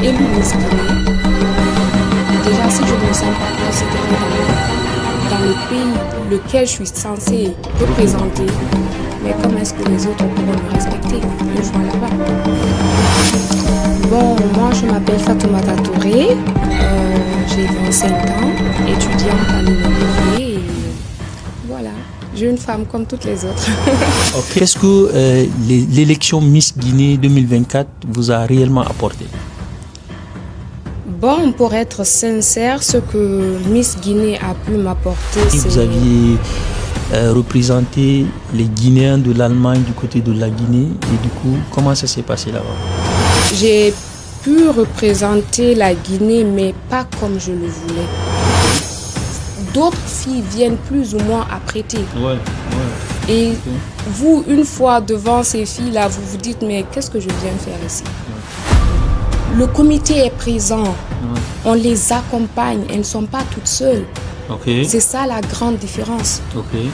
élu Miss Guinée, déjà si je ne me sens pas considérée dans le pays lequel je suis censée représenter, mais comment est-ce que les autres pourront me respecter une fois là-bas? Bon, moi je m'appelle Fatoumata Touré, j'ai 25 ans, étudiante à l'université et voilà, je suis une femme comme toutes les autres. Okay. Qu'est-ce que l'élection Miss Guinée 2024 vous a réellement apporté? Bon, pour être sincère, ce que Miss Guinée a pu m'apporter, c'est... Vous aviez représenté les Guinéens de l'Allemagne du côté de la Guinée et du coup, comment ça s'est passé là-bas? J'ai pu représenter la Guinée, mais pas comme je le voulais. D'autres filles viennent plus ou moins apprêter. Ouais. Et vous, une fois devant ces filles-là, vous vous dites, mais qu'est-ce que je viens faire ici? Le comité est présent, on les accompagne, elles ne sont pas toutes seules. Okay. C'est ça la grande différence. Okay.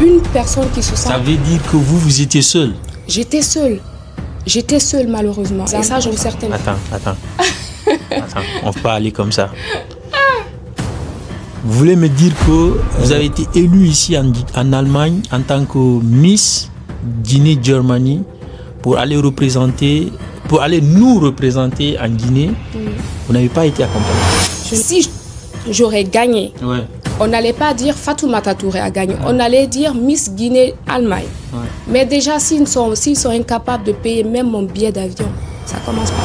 Une personne qui se sent... Ça veut dire que vous étiez seul? J'étais seule malheureusement. Et ça, j'ai une certaine... Attends, on peut pas aller comme ça. Vous voulez me dire que vous avez été élu ici en Allemagne en tant que Miss Guinée Germany pour aller nous représenter en Guinée. Vous n'avez pas été accompagné. Si j'aurais gagné, on n'allait pas dire Fatoumata Touré a gagné, on allait dire Miss Guinée Allemagne. Mais déjà, s'ils sont incapables de payer même mon billet d'avion, ça commence par là.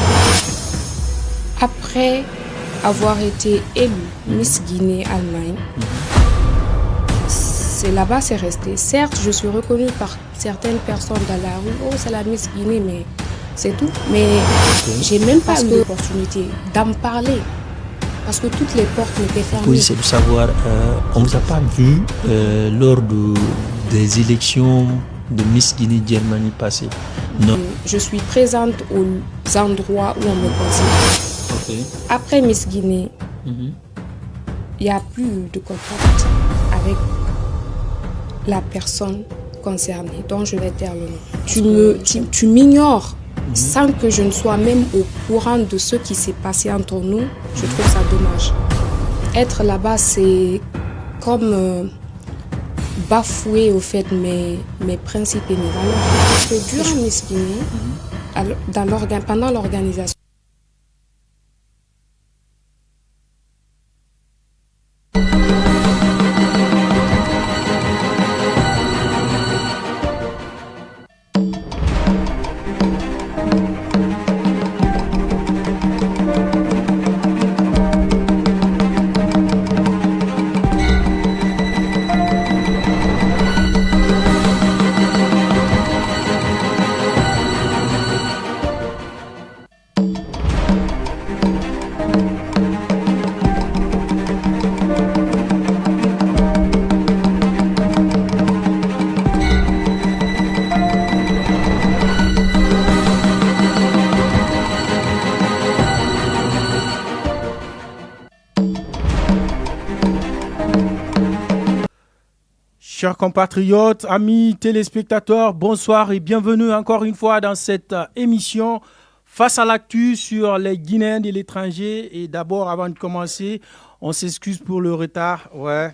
Après avoir été élue Miss Guinée Allemagne, c'est là-bas, c'est resté. Certes, je suis reconnue par certaines personnes dans la rue. Oh, c'est la Miss Guinée, mais c'est tout. Mais j'ai même pas eu l'opportunité d'en parler parce que toutes les portes étaient fermées. Oui, c'est de savoir, on ne vous a pas vu lors des élections de Miss Guinée Germany passées. Non. Je suis présente aux endroits où on me considère. Après Miss Guinée, il n'y a plus de contact avec la personne concernée, dont je vais taire le nom. Tu m'ignores sans que je ne sois même au courant de ce qui s'est passé entre nous. Je trouve ça dommage. Être là-bas, c'est comme bafouer au fait mes principes et mes valeurs. Durant Miss Guinée, pendant l'organisation, Chers compatriotes, amis téléspectateurs, bonsoir et bienvenue encore une fois dans cette émission Face à l'actu sur les Guinéens de l'étranger. Et d'abord, avant de commencer, on s'excuse pour le retard. Ouais,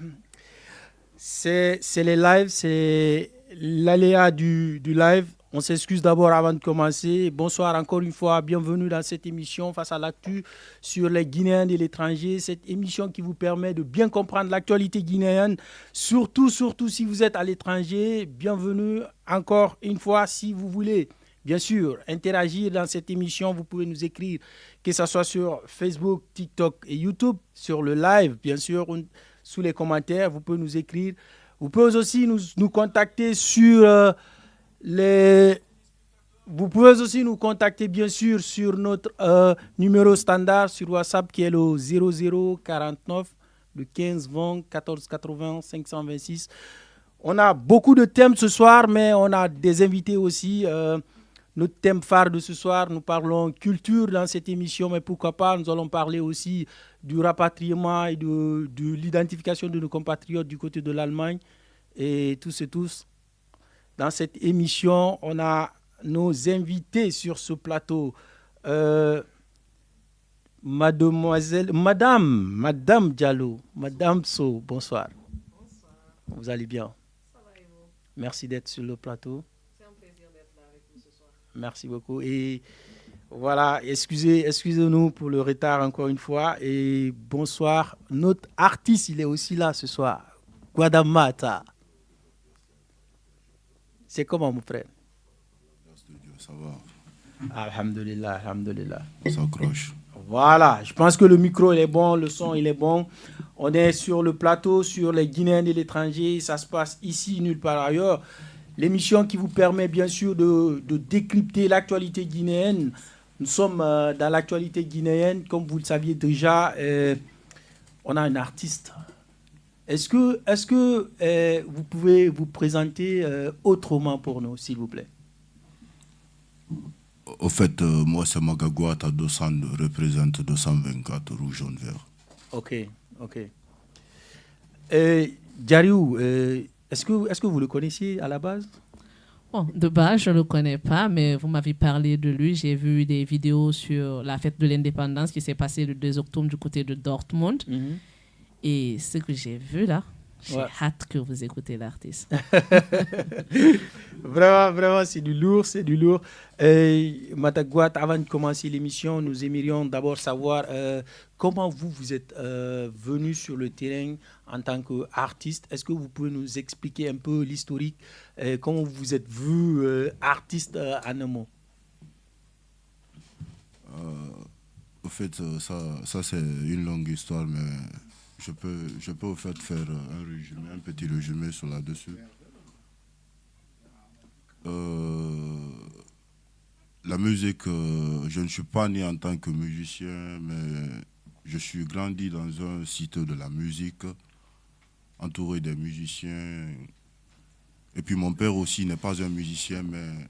c'est les lives, c'est l'aléa du live. On s'excuse d'abord avant de commencer. Bonsoir encore une fois, bienvenue dans cette émission Face à l'actu sur les Guinéens de l'étranger. Cette émission qui vous permet de bien comprendre l'actualité guinéenne, surtout si vous êtes à l'étranger. Bienvenue encore une fois. Si vous voulez, bien sûr, interagir dans cette émission, vous pouvez nous écrire, que ce soit sur Facebook, TikTok et YouTube, sur le live, bien sûr, sous les commentaires, vous pouvez nous écrire. Vous pouvez aussi nous contacter sur... Vous pouvez aussi nous contacter bien sûr sur notre numéro standard sur WhatsApp qui est le 0049 le 15 20 14 80 526. On a beaucoup de thèmes ce soir, mais on a des invités aussi. Notre thème phare de ce soir, nous parlons culture dans cette émission, mais pourquoi pas, nous allons parler aussi du rapatriement et de l'identification de nos compatriotes du côté de l'Allemagne et tous. Dans cette émission, on a nos invités sur ce plateau. Madame Diallo, Madame So, bonsoir. Vous allez bien? Ça va et vous? Merci d'être sur le plateau. C'est un plaisir d'être là avec vous ce soir. Merci beaucoup. Et voilà, excusez-nous pour le retard encore une fois. Et bonsoir. Notre artiste, il est aussi là ce soir. Guadamata. C'est comment, mon frère? Ça va. Alhamdulillah, alhamdulillah. Ça accroche. Voilà, je pense que le micro il est bon, le son il est bon. On est sur le plateau, sur les Guinéens de l'étranger. Ça se passe ici, nulle part ailleurs. L'émission qui vous permet bien sûr de décrypter l'actualité guinéenne. Nous sommes dans l'actualité guinéenne. Comme vous le saviez déjà, on a un artiste. Est-ce que vous pouvez vous présenter autrement pour nous, s'il vous plaît? Au fait, moi, c'est Magagouat à 200, représente 224 rouge, jaune, vert. Ok. Djariou, est-ce que vous le connaissiez à la base? Bon, de base, je ne le connais pas, mais vous m'avez parlé de lui. J'ai vu des vidéos sur la fête de l'indépendance qui s'est passée le 2 octobre du côté de Dortmund. Mm-hmm. Et ce que j'ai vu là, j'ai hâte que vous écoutez l'artiste. Vraiment, c'est du lourd. Matagouat, avant de commencer l'émission, nous aimerions d'abord savoir comment vous êtes venu sur le terrain en tant qu'artiste. Est-ce que vous pouvez nous expliquer un peu l'historique, comment vous êtes vu artiste en un mot? Au fait, ça c'est une longue histoire, mais je peux au fait faire un petit résumé sur là-dessus. La musique, je ne suis pas né en tant que musicien, mais je suis grandi dans un site de la musique, entouré des musiciens. Et puis mon père aussi n'est pas un musicien, mais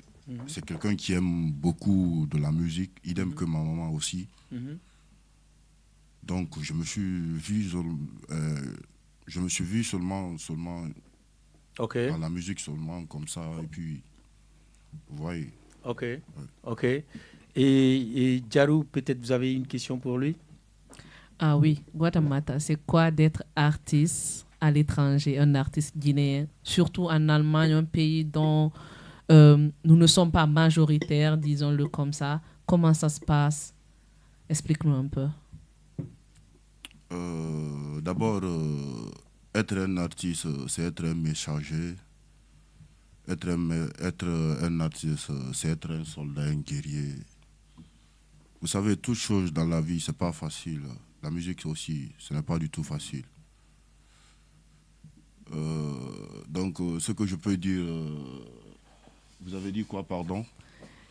c'est quelqu'un qui aime beaucoup de la musique, idem que ma maman aussi. Donc je me suis vu seulement dans la musique seulement comme ça, et puis vous voyez. Ok. Et Djarou, peut-être vous avez une question pour lui? Ah oui, Guatemala, c'est quoi d'être artiste à l'étranger, un artiste guinéen, surtout en Allemagne, un pays dont nous ne sommes pas majoritaires, disons-le comme ça. Comment ça se passe? Explique-nous un peu. D'abord, être un artiste, c'est être un messager. Être un artiste, c'est être un soldat, un guerrier. Vous savez, toute chose dans la vie, c'est pas facile. La musique aussi, ce n'est pas du tout facile. Donc, ce que je peux dire... vous avez dit quoi, pardon?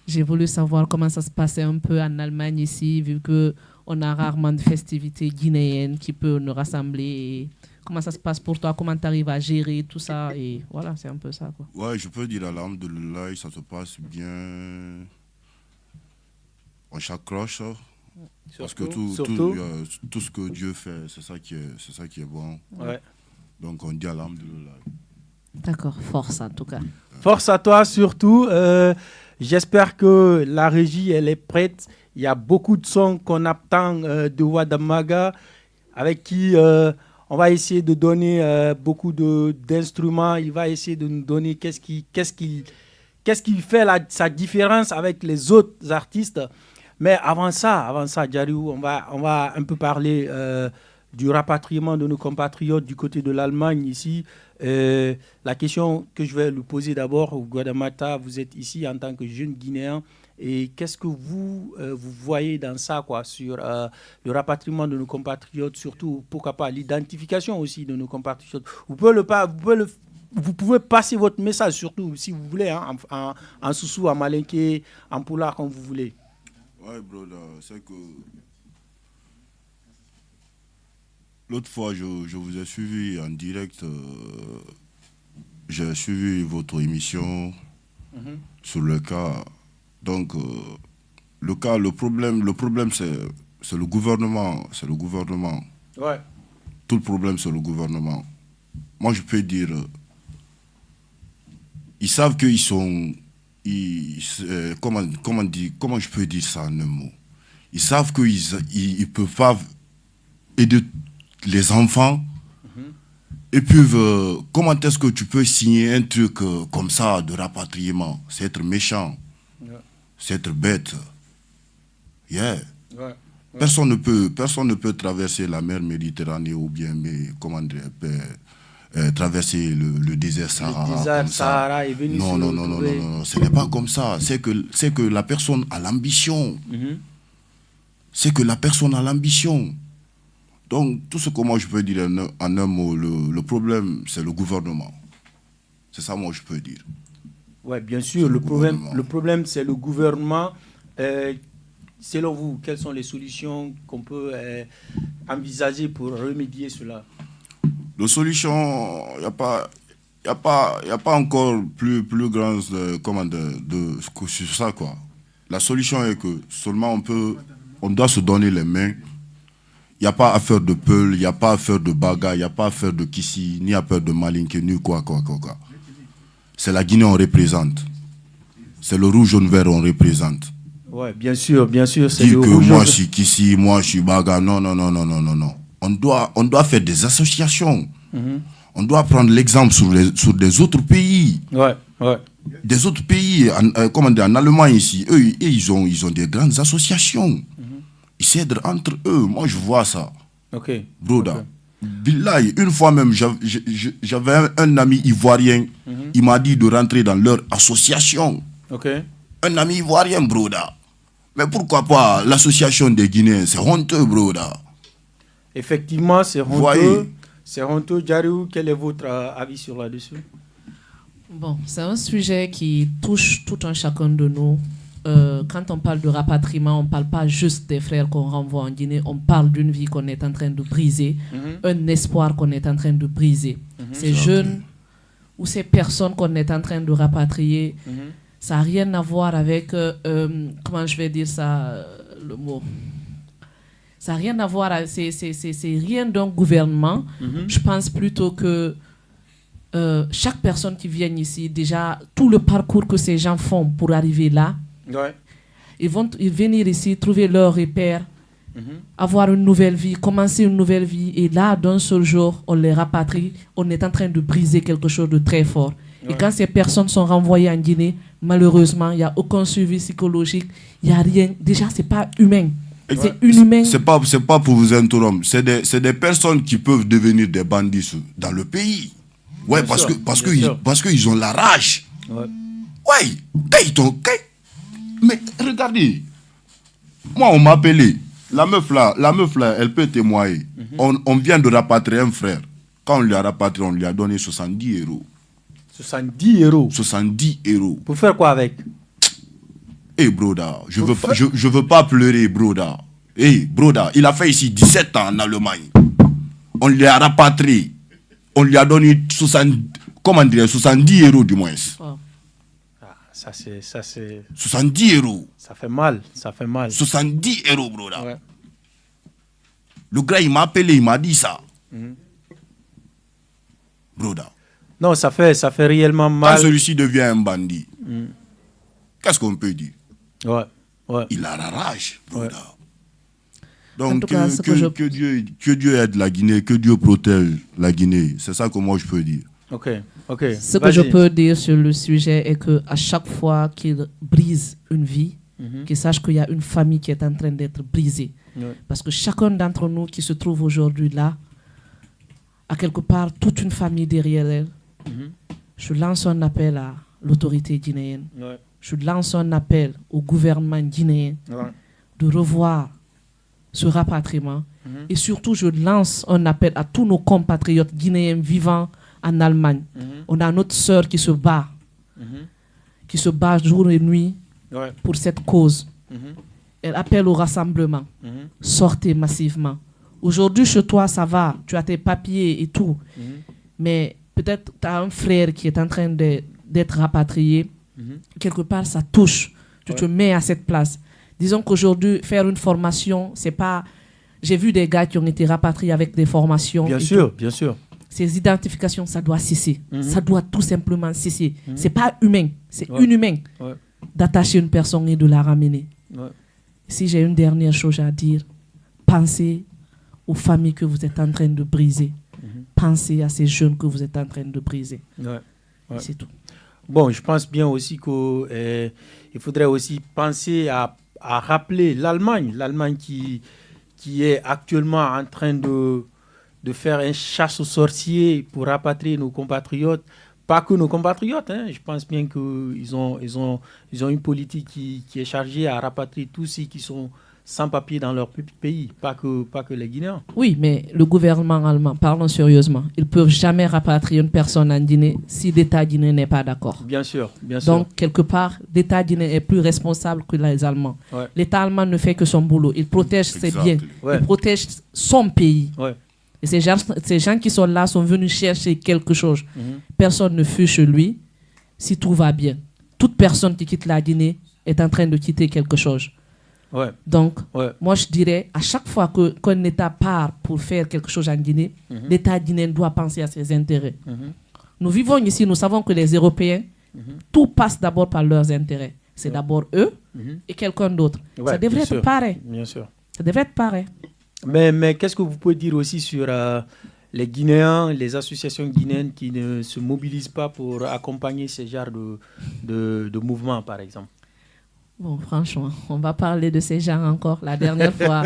J'ai voulu savoir comment ça se passait un peu en Allemagne ici, vu qu'on a rarement de festivités guinéennes qui peuvent nous rassembler. Et comment ça se passe pour toi? Comment tu arrives à gérer tout ça? Et voilà, c'est un peu ça, quoi. Ouais, je peux dire alhamdoulilah, ça se passe bien. On s'accroche. Parce que tout ce que Dieu fait, c'est ça qui est bon. Ouais. Donc on dit alhamdoulilah. D'accord, force en tout cas. Force à toi surtout. J'espère que la régie, elle est prête. Il y a beaucoup de sons qu'on attend de Wadamaga, avec qui on va essayer de donner beaucoup d'instruments. Il va essayer de nous donner qu'est-ce qui fait sa différence avec les autres artistes. Mais avant ça, Djariou, on va un peu parler du rapatriement de nos compatriotes du côté de l'Allemagne ici. La question que je vais lui poser d'abord, Guadamata, vous êtes ici en tant que jeune Guinéen, et qu'est-ce que vous voyez dans ça, quoi, sur le rapatriement de nos compatriotes, surtout, pourquoi pas, l'identification aussi de nos compatriotes. Vous pouvez passer votre message, surtout, si vous voulez, hein, en Soussou, en Malinké, en Poulard, comme vous voulez. Ouais, brother, c'est que... L'autre fois, je vous ai suivi en direct. J'ai suivi votre émission sur le cas. Donc, le problème, c'est le gouvernement. C'est le gouvernement. Ouais. Tout le problème, c'est le gouvernement. Moi, je peux dire... ils savent qu'ils sont... comment je peux dire ça en un mot? Ils savent qu'ils ne peuvent pas aider les enfants. Et puis, comment est-ce que tu peux signer un truc comme ça de rapatriement? C'est être méchant. C'est être bête. Yeah. Personne ne peut traverser la mer Méditerranée ou bien, traverser le désert Sahara. Le désert comme Sahara ça. est venu Non, ce n'est pas comme ça. C'est que la personne a l'ambition. C'est que la personne a l'ambition. Donc, tout ce que moi je peux dire en un mot, le problème, c'est le gouvernement. C'est ça, moi, je peux dire. Oui, bien sûr, le problème, c'est le gouvernement. Selon vous, quelles sont les solutions qu'on peut envisager pour remédier cela? La solution, il n'y a pas encore plus grand sur ça, quoi. La solution est que seulement on doit se donner les mains. Il n'y a pas à faire de peul, il n'y a pas à faire de bagarre, il n'y a pas à faire de kissi, ni à faire de malinque, ni quoi. C'est la Guinée on représente. C'est le rouge, jaune, vert on représente. Oui, bien sûr, c'est dire le que rouge. Moi je suis kissi, moi je suis bagarre, non. On doit faire des associations. On doit prendre l'exemple sur des autres pays. Ouais. Des autres pays, en Allemagne ici, eux, ils ont des grandes associations. Ils s'aident entre eux. Moi, je vois ça. Ok. Broda. Billahi, une fois même, j'avais un ami ivoirien. Il m'a dit de rentrer dans leur association. Ok. Un ami ivoirien, broda. Mais pourquoi pas l'association des Guinéens? C'est honteux, broda. Effectivement, c'est honteux. Voyez. C'est honteux. Djariou, quel est votre avis sur là-dessus? Bon, c'est un sujet qui touche tout un chacun de nous. Quand on parle de rapatriement, on ne parle pas juste des frères qu'on renvoie en Guinée, on parle d'une vie qu'on est en train de briser, un espoir qu'on est en train de briser. Ces jeunes ou ces personnes qu'on est en train de rapatrier, ça n'a rien à voir avec, comment je vais dire ça, le mot. Ça n'a rien à voir, c'est rien d'un gouvernement. Je pense plutôt que chaque personne qui vient ici, déjà, tout le parcours que ces gens font pour arriver là, ils vont venir ici, trouver leur repère, avoir une nouvelle vie, commencer une nouvelle vie. Et là, d'un seul jour, on les rapatrie. On est en train de briser quelque chose de très fort. Et quand ces personnes sont renvoyées en Guinée, malheureusement, il n'y a aucun suivi psychologique. Il n'y a rien. Déjà, ce n'est pas humain. C'est inhumain. C'est pas pour vous interrompre. C'est des personnes qui peuvent devenir des bandits dans le pays. Ouais, parce qu'ils ont la rage. Mais regardez, moi on m'a appelé, la meuf là, elle peut témoigner. On vient de rapatrier un frère. Quand on lui a rapatrié, on lui a donné 70 euros. 70 euros 70 euros. Pour faire quoi avec? Broda, je veux pas pleurer, broda. Broda, il a fait ici 17 ans en Allemagne. On lui a rapatrié. On lui a donné 70 euros du moins. Oh. Ça c'est 70 euros. Ça fait mal. 70 euros, broda. Ouais. Le gars, il m'a appelé, il m'a dit ça. Broda. Non, ça fait réellement mal. Quand celui-ci devient un bandit, qu'est-ce qu'on peut dire? Ouais. Il a la rage, broda. Ouais. Donc, cas, que Dieu aide la Guinée, que Dieu protège la Guinée. C'est ça que moi, je peux dire. Ok. Ce que je peux dire sur le sujet est qu'à chaque fois qu'il brise une vie, qu'il sache qu'il y a une famille qui est en train d'être brisée. Parce que chacun d'entre nous qui se trouve aujourd'hui là, a quelque part toute une famille derrière elle. Je lance un appel à l'autorité guinéenne. Je lance un appel au gouvernement guinéen de revoir ce rapatriement. Et surtout, je lance un appel à tous nos compatriotes guinéens vivant en Allemagne. On a notre sœur qui se bat jour et nuit pour cette cause. Elle appelle au rassemblement. Sortez massivement. Aujourd'hui, chez toi, ça va. Tu as tes papiers et tout. Mais peut-être tu as un frère qui est en train d'être rapatrié. Quelque part, ça touche. Tu te mets à cette place. Disons qu'aujourd'hui, faire une formation, c'est pas... J'ai vu des gars qui ont été rapatriés avec des formations. Bien sûr. Ces identifications, ça doit cesser. Ça doit tout simplement cesser. C'est pas humain. C'est inhumain d'attacher une personne et de la ramener. Si j'ai une dernière chose à dire, pensez aux familles que vous êtes en train de briser. Pensez à ces jeunes que vous êtes en train de briser. Ouais. C'est tout. Bon, je pense bien aussi qu'il faudrait aussi penser à rappeler l'Allemagne qui est actuellement en train de faire une chasse aux sorciers pour rapatrier nos compatriotes. Pas que nos compatriotes, hein. Je pense bien qu'ils ont une politique qui est chargée à rapatrier tous ceux qui sont sans papier dans leur pays, pas que les Guinéens. Oui, mais le gouvernement allemand, parlons sérieusement, ils ne peuvent jamais rapatrier une personne en Guinée si l'État guinéen n'est pas d'accord. Bien sûr. Donc, quelque part, l'État guinéen est plus responsable que les Allemands. Ouais. L'État allemand ne fait que son boulot. Il protège ses biens. Ouais. Il protège son pays. Ouais. Et ces gens qui sont là sont venus chercher quelque chose. Personne ne fuit chez lui si tout va bien. Toute personne qui quitte la Guinée est en train de quitter quelque chose. Ouais. Donc, moi je dirais, à chaque fois qu'un État part pour faire quelque chose en Guinée, l'État guinéen doit penser à ses intérêts. Nous vivons ici, nous savons que les Européens, tout passe d'abord par leurs intérêts. C'est d'abord eux et quelqu'un d'autre. Ça devrait être pareil. Bien sûr. Ça devrait être pareil. Mais qu'est-ce que vous pouvez dire aussi sur les Guinéens, les associations guinéennes qui ne se mobilisent pas pour accompagner ce genre de mouvement, par exemple? Bon, franchement, on va parler de ces gens encore. La dernière fois,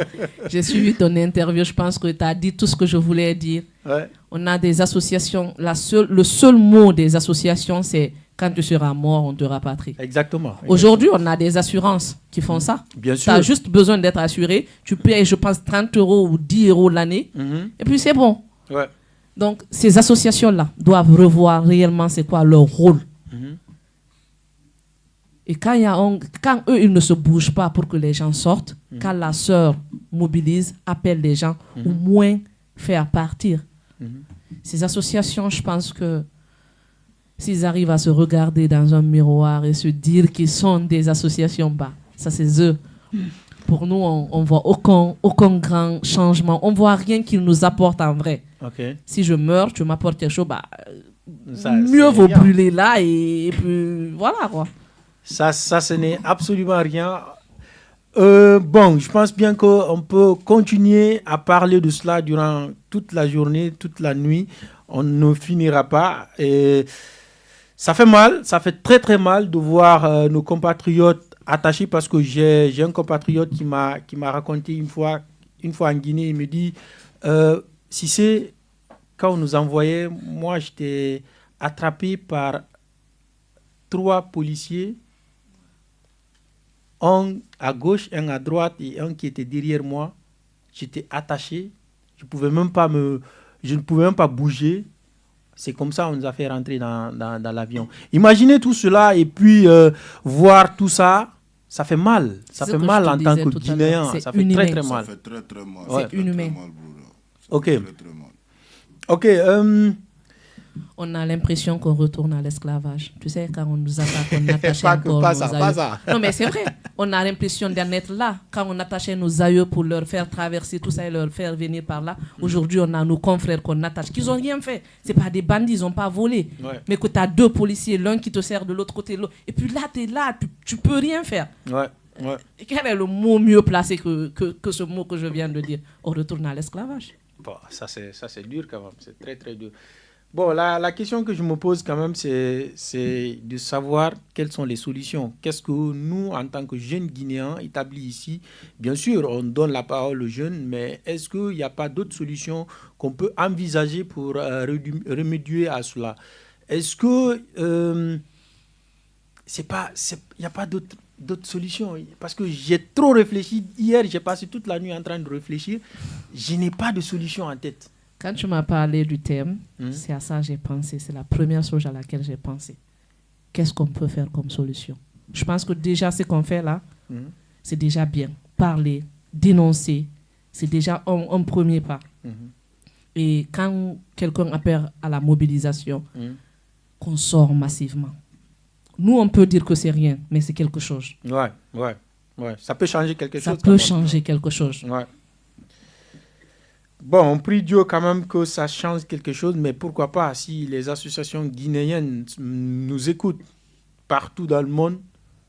j'ai suivi ton interview. Je pense que tu as dit tout ce que je voulais dire. Ouais. On a des associations. Le seul mot des associations, c'est quand tu seras mort, on te rapatrie. Exactement. Aujourd'hui, on a des assurances qui font ça. Bien Tu sûr. as juste besoin d'être assuré. Tu payes, je pense, 30 € ou 10 € l'année. Et puis, c'est bon. Ouais. Donc, ces associations-là doivent revoir réellement c'est quoi leur rôle. Et quand eux, ils ne se bougent pas pour que les gens sortent, quand la sœur mobilise, appelle les gens, au moins faire partir. Ces associations, je pense que s'ils arrivent à se regarder dans un miroir et se dire qu'ils sont des associations, ça c'est eux. Pour nous, on ne voit aucun grand changement. On ne voit rien qu'ils nous apportent en vrai. Okay. Si je meurs, tu m'apportes quelque chose, Ça, mieux vaut rien. brûler là et puis voilà quoi. Ça, ce n'est absolument rien. Bon, je pense bien qu'on peut continuer à parler de cela durant toute la journée, toute la nuit. On ne finira pas. Et ça fait mal, ça fait très très mal de voir nos compatriotes attachés, parce que j'ai un compatriote qui m'a raconté une fois en Guinée, il me dit si c'est quand on nous envoyait, moi j'étais attrapé par 3 policiers, un à gauche, un à droite et un qui était derrière moi. J'étais attaché, je ne pouvais même pas bouger. C'est comme ça qu'on nous a fait rentrer dans l'avion. Imaginez tout cela et puis voir tout ça, ça fait mal. Ça fait mal en tant que Guinéen. Ça fait très très mal. Ça fait très très mal. C'est inhumain. Ok. Très, très mal. Ok. On a l'impression qu'on retourne à l'esclavage. Tu sais, quand on nous attaque, on attachait Pas encore pas nos ça, aïeux. pas ça. Non, mais c'est vrai. On a l'impression d'en être là. Quand on attachait nos aïeux pour leur faire traverser tout ça et leur faire venir par là, aujourd'hui, on a nos confrères qu'on attache, qui n'ont rien fait. Ce pas des bandits, ils n'ont pas volé. Ouais. Mais que tu as 2 policiers, l'un qui te sert de l'autre côté, l'autre. Et puis là, tu es là, tu peux rien faire. Ouais. Et quel est le mot mieux placé que ce mot que je viens de dire? On retourne à l'esclavage. Bon, ça c'est dur quand même. C'est très très dur. Bon, la question que je me pose quand même, c'est de savoir quelles sont les solutions. Qu'est-ce que nous, en tant que jeunes Guinéens établis ici, bien sûr, on donne la parole aux jeunes, mais est-ce qu'il n'y a pas d'autres solutions qu'on peut envisager pour remédier à cela? Est-ce que il n'y a pas d'autres solutions? Parce que j'ai trop réfléchi. Hier, j'ai passé toute la nuit en train de réfléchir. Je n'ai pas de solution en tête. Quand tu m'as parlé du thème, c'est à ça que j'ai pensé. C'est la première chose à laquelle j'ai pensé. Qu'est-ce qu'on peut faire comme solution? Je pense que déjà ce qu'on fait là, c'est déjà bien. Parler, dénoncer, c'est déjà un premier pas. Et quand quelqu'un appelle à la mobilisation, qu'on sort massivement. Nous, on peut dire que c'est rien, mais c'est quelque chose. Ouais. Ça peut changer quelque chose. Ça peut changer quelque chose. Ouais. Bon, on prie Dieu quand même que ça change quelque chose, mais pourquoi pas, si les associations guinéennes nous écoutent partout dans le monde,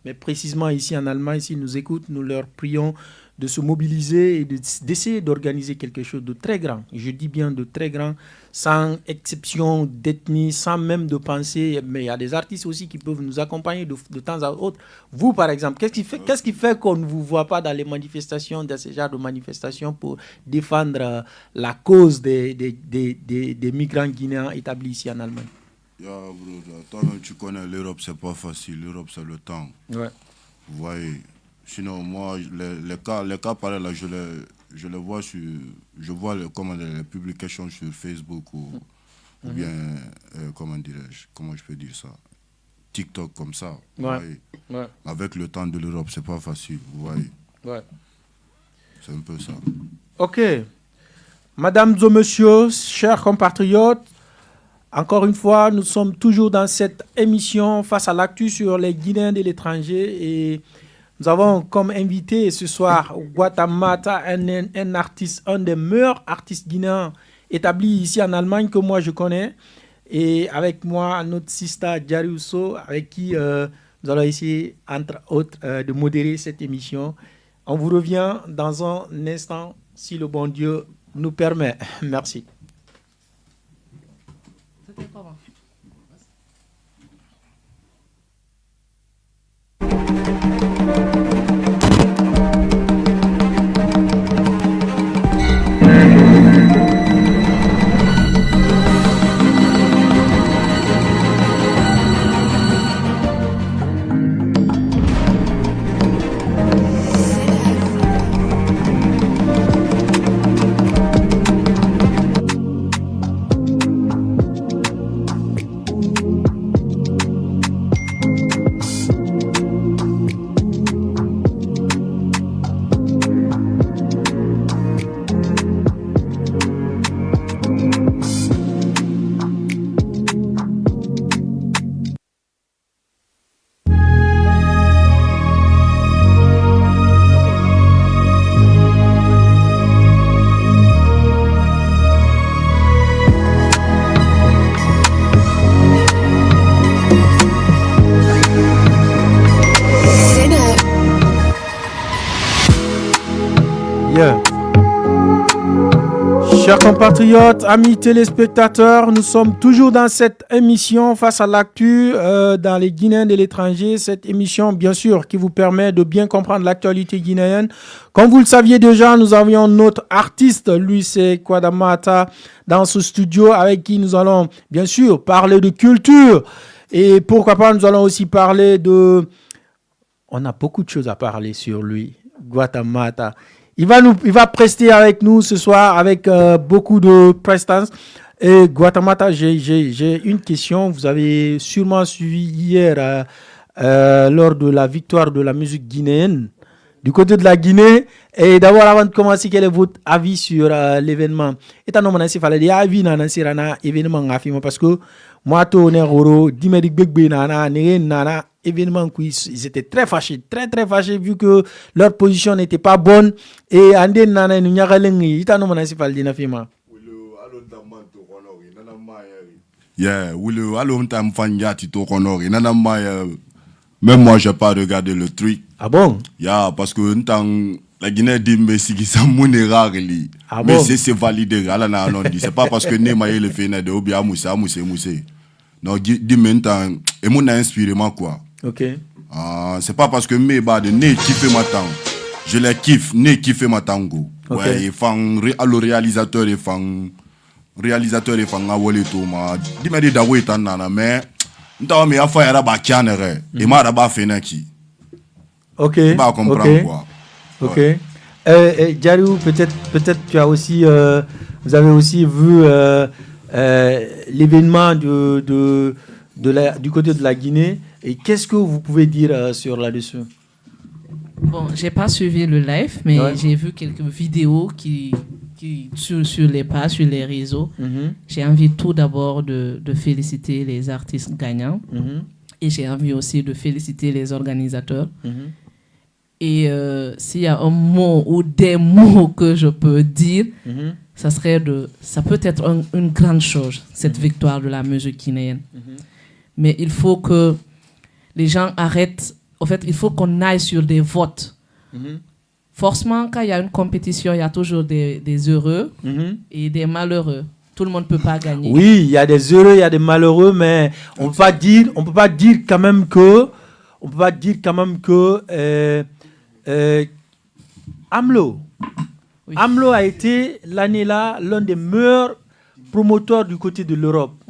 mais précisément ici en Allemagne, s'ils nous écoutent, nous leur prions de se mobiliser et d'essayer d'organiser quelque chose de très grand. Je dis bien de très grand, sans exception d'ethnie, sans même de pensée. Mais il y a des artistes aussi qui peuvent nous accompagner de temps à autre. Vous, par exemple, qu'est-ce qui fait qu'on ne vous voit pas dans les manifestations, dans ce genre de manifestations pour défendre la cause des migrants guinéens établis ici en Allemagne? Toi-même, tu connais l'Europe, c'est pas facile. L'Europe, c'est le temps. Ouais. Vous voyez. Sinon, moi, les cas pareils, là, je les vois sur... Je vois les publications sur Facebook ou bien, comment je peux dire ça, TikTok comme ça. Vous voyez. Ouais. Avec le temps de l'Europe, c'est pas facile, vous voyez. Ouais. C'est un peu ça. Ok. Mesdames et messieurs, chers compatriotes, encore une fois, nous sommes toujours dans cette émission Face à l'actu sur les Guinéens de l'étranger et nous avons comme invité ce soir Gwata Mata, un artiste, un des meilleurs artistes guinéens établis ici en Allemagne que moi je connais. Et avec moi, notre sister Jari Uso, avec qui nous allons essayer, entre autres, de modérer cette émission. On vous revient dans un instant, si le bon Dieu nous permet. Merci. C'était pas bon. Chers compatriotes, amis téléspectateurs, nous sommes toujours dans cette émission Face à l'actu dans les Guinéens de l'étranger. Cette émission, bien sûr, qui vous permet de bien comprendre l'actualité guinéenne. Comme vous le saviez déjà, nous avions notre artiste, lui c'est Gwata Mata, dans ce studio avec qui nous allons, bien sûr, parler de culture. Et pourquoi pas, nous allons aussi parler de... On a beaucoup de choses à parler sur lui, Gwata Mata. Il va prester avec nous ce soir avec beaucoup de prestance. Et Gwata Mata, j'ai une question. Vous avez sûrement suivi hier lors de la victoire de la musique guinéenne du côté de la Guinée. Et d'abord, avant de commencer, quel est votre avis sur l'événement? Étant donné qu'il fallait dire avis dans l'événement parce que moi, tout est heureux. Dimerik Begbe nana, nana. Événement ils étaient très fâchés vu que leur position n'était pas bonne et ande nana nu nyagalengi itano manasi faldi na fima yeah wulu allo ntam fanjati to konori nana maya même moi j'ai pas regardé le truc. Ah bon? Yeah, parce que la Guinée dit mais si ça mounérarli mais c'est validé ala na non dit c'est pas parce que Nemaye le fait de obia moussa non dit maintenant et mon a inspiré moi quoi. Ok. C'est pas parce que mes bas de ne kiffe ma tango. Je les kiffe, ne kiffe ma tango. Okay. Ouais, et fan le réalisateur et fan a volé tout ma. Dis me dit d'avoir été nana mais n'ta me a fait ara ba kianere et ma ba fenaki. Ok. Pas comprendre quoi. Ok. Ouais. Jariou, peut-être tu as aussi vous avez aussi vu l'événement du côté de la Guinée. Et qu'est-ce que vous pouvez dire sur là-dessus? Bon, j'ai pas suivi le live, mais j'ai vu quelques vidéos qui sur les pages, sur les réseaux. Mm-hmm. J'ai envie tout d'abord de féliciter les artistes gagnants. Mm-hmm. Et j'ai envie aussi de féliciter les organisateurs. Mm-hmm. Et s'il y a un mot ou des mots que je peux dire, mm-hmm. ça peut être une grande chose, cette victoire de la musique guinéenne. Mm-hmm. Mais il faut que les gens arrêtent en fait, il faut qu'on aille sur des votes. Forcément, quand il y a une compétition, il y a toujours des heureux et des malheureux. Tout le monde ne peut pas gagner. Oui, il y a des heureux, il y a des malheureux, mais on peut pas dire quand même que AMLO. Oui. AMLO a été l'année-là l'un des meilleurs promoteurs du côté de l'Europe.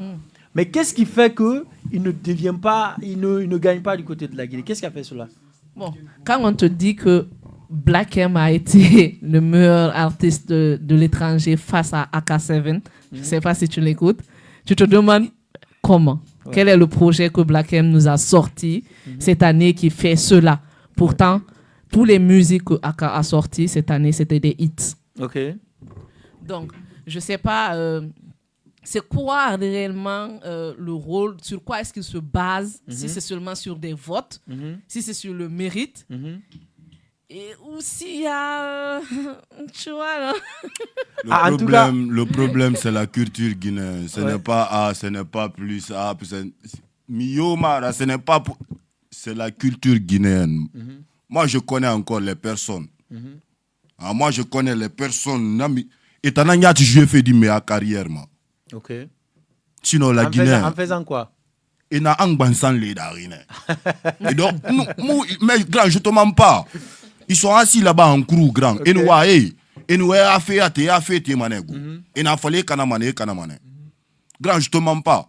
Mais qu'est-ce qui fait qu'il ne devient pas, il ne gagne pas du côté de la Guinée? Qu'est-ce qui a fait cela? Bon, quand on te dit que Black M a été le meilleur artiste de l'étranger face à AK7, je ne sais pas si tu l'écoutes, tu te demandes comment. Ouais. Quel est le projet que Black M nous a sorti cette année qui fait cela? Pourtant, toutes les musiques que AK a sorties cette année, c'était des hits. Ok. Donc, je ne sais pas, c'est quoi réellement le rôle, sur quoi est-ce qu'il se base, si c'est seulement sur des votes, si c'est sur le mérite, et ou s'il y a, tu vois, là. Le problème, c'est la culture guinéenne. Ce n'est pas A, ce n'est pas plus A. Mioma, ce n'est pas... C'est la culture guinéenne. Moi, je connais encore les personnes. Moi, je connais les personnes. Et t'en as joué fait ma carrière, moi. Ok. Sinon, la Guinée... En faisant quoi? Et na angbansan les darines. Et donc, mais grand, je te mens pas. Ils sont assis là-bas en crew, grand. Et nous, a fait, manego. Et n'a fallu kanamane. Grand, je te mens pas.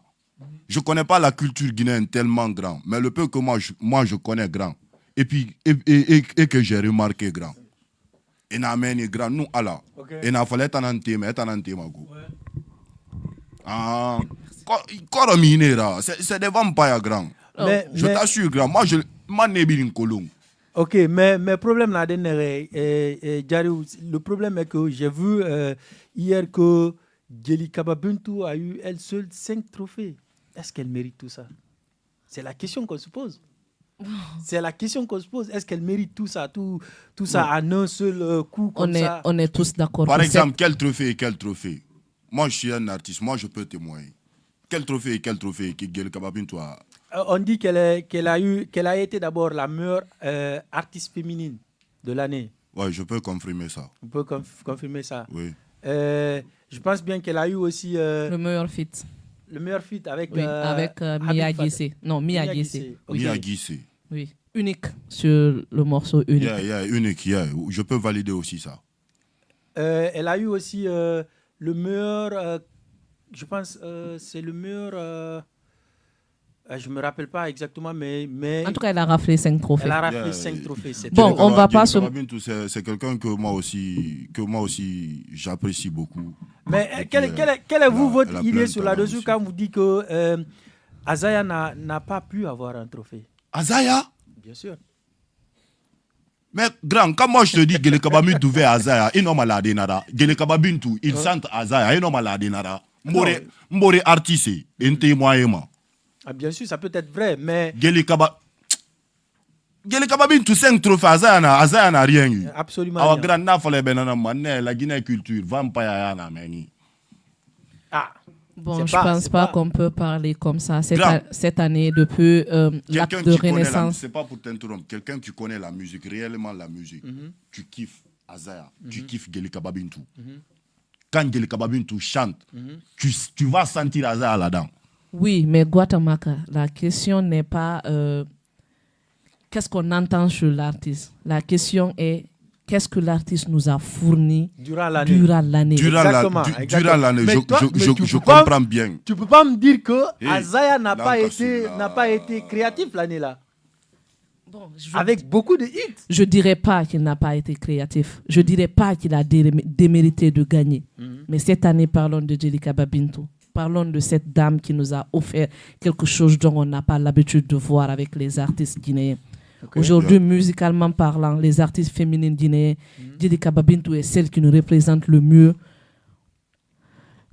Je connais pas la culture guinéenne tellement grand. Mais le peu que moi, je connais grand. Et puis, et que j'ai remarqué grand. Et n'a mené grand, nous, Allah. Et n'a fallu tanante, mago. Ah, c'est des vampires grand. Je t'assure grand. Moi, je m'en ai bien colon. Ok, mais problème là, le problème est que j'ai vu hier que Djeli Kababuntu a eu elle seule 5 trophées. Est-ce qu'elle mérite tout ça? C'est la question qu'on se pose. Est-ce qu'elle mérite tout ça, tout ça en un seul coup comme ça? On est tous d'accord. Par exemple, quel trophée? Moi, je suis un artiste. Moi, je peux témoigner. Quel trophée que Djeli Kababuntu a? On dit qu'elle a été d'abord la meilleure artiste féminine de l'année. Oui, je peux confirmer ça. On peut confirmer ça. Oui. Je pense bien qu'elle a eu aussi... le meilleur feat. Le meilleur feat avec... avec Mia Guissé. Non, Mia Guissé. Mia Guissé. Oui, unique sur le morceau unique. Unique. Je peux valider aussi ça. Elle a eu aussi le meilleur... je pense c'est le meilleur... je ne me rappelle pas exactement, mais... En tout cas, elle a raflé 5 trophées. Elle a raflé 5 trophées. Bon, on va pas se... C'est quelqu'un que moi aussi j'apprécie beaucoup. Mais quelle est votre idée sur là-dessus quand vous dites que Azaya n'a pas pu avoir un trophée? Azaya? Bien sûr. Mais grand, quand moi je te dis que Djeli Kababuntu veut Azaya, il n'a pas malade nada. Djeli Kababuntu, il sent Azaya, il n'a pas malade nada. Mbore artiste, un témoin. Ah, bien sûr, ça peut être vrai, mais... Djeli Kababuntu 5 trophées, Azaya n'a rien eu. Absolument rien. Grand, la Guinée culture, vampire, Bon, je ne pense pas qu'on peut parler comme ça cette année depuis l'acte de renaissance. Ce n'est pas pour t'interrompre. Quelqu'un qui connaît la musique, réellement la musique, tu kiffes Azaya, tu kiffes Djeli Kababuntu. Quand Djeli Kababuntu chante, tu vas sentir Azaya là-dedans. Oui, mais Guatemala, la question n'est pas qu'est-ce qu'on entend sur l'artiste. La question est qu'est-ce que l'artiste nous a fourni durant l'année. Durant l'année, je comprends bien. Tu ne peux pas me dire que Azaya n'a pas été créatif l'année-là. Bon, avec beaucoup de hits. Je ne dirais pas qu'il n'a pas été créatif. Je ne dirais pas qu'il a démérité de gagner. Mais cette année, parlons de Djeli Kababuntu. Parlons de cette dame qui nous a offert quelque chose dont on n'a pas l'habitude de voir avec les artistes guinéens. Okay. Aujourd'hui, musicalement parlant, les artistes féminines guinéens, Djeli Kababuntu est celle qui nous représente le mieux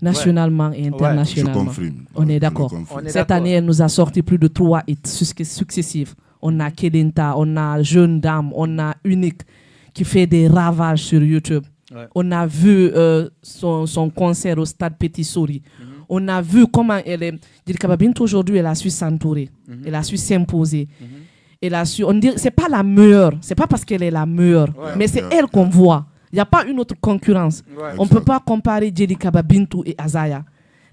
nationalement et internationalement. On est d'accord. Cette année, elle nous a sorti plus de 3 hits successifs. On a Kedinta, on a Jeune Dame, on a Unique qui fait des ravages sur YouTube. Ouais. On a vu son concert au stade Petit Sori. On a vu comment elle est. Djeli Kababuntu aujourd'hui, elle a su s'entourer. Elle a su s'imposer. elle a su. On dit, c'est pas la meilleure. C'est pas parce qu'elle est la meilleure, mais c'est elle qu'on voit. Il n'y a pas une autre concurrence. On ne peut pas comparer Djelikaba Bintou et Azaya.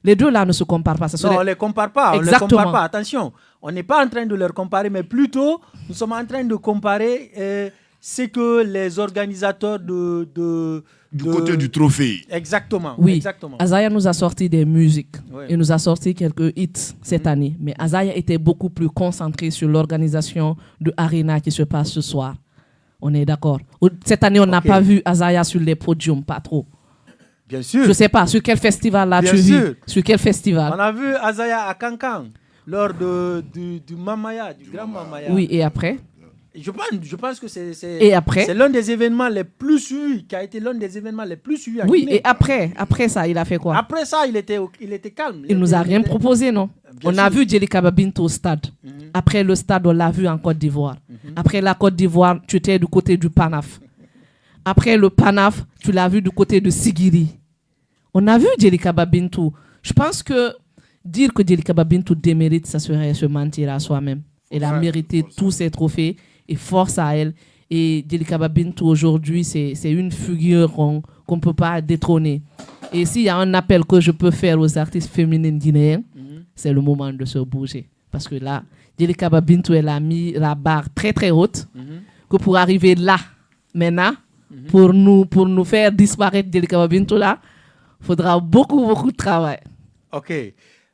Les deux là ne se comparent pas. On ne les compare pas. Exactement. On les compare pas. Attention, on n'est pas en train de les comparer, mais plutôt nous sommes en train de comparer ce que les organisateurs du côté du trophée. Exactement. Oui. Exactement. Azaya nous a sorti des musiques. Il nous a sorti quelques hits cette année. Mais Azaya était beaucoup plus concentré sur l'organisation de Arena qui se passe ce soir. On est d'accord. Cette année, on n'a pas vu Azaya sur les podiums, pas trop. Bien sûr. Je ne sais pas, sur quel festival là tu vis? Sur quel festival? On a vu Azaya à Cancan lors du Mamaya, du Grand Mamaya. Oui, et après? Je pense que c'est l'un des événements les plus suivis, qui a été l'un des événements les plus suivis. Oui, et après ça, il a fait quoi? Après ça, il était calme. Il nous a rien proposé, non? On a vu Djelikaba Bintou au stade. Après le stade, on l'a vu en Côte d'Ivoire. Après la Côte d'Ivoire, tu étais du côté du Panaf. Après le Panaf, tu l'as vu du côté de Sigiri. On a vu Djelikaba Bintou. Je pense que dire que Djelikaba Bintou démérite, ça serait se mentir à soi-même. Elle a mérité tous ses trophées et force à elle. Et Djelikaba Bintou aujourd'hui, c'est une figure qu'on ne peut pas détrôner. Et s'il y a un appel que je peux faire aux artistes féminines guinéennes, c'est le moment de se bouger. Parce que là, Djelikaba Bintou, elle a mis la barre très très haute. Que pour arriver là, maintenant, pour nous faire disparaître Djelikaba Bintou là, il faudra beaucoup de travail. Ok.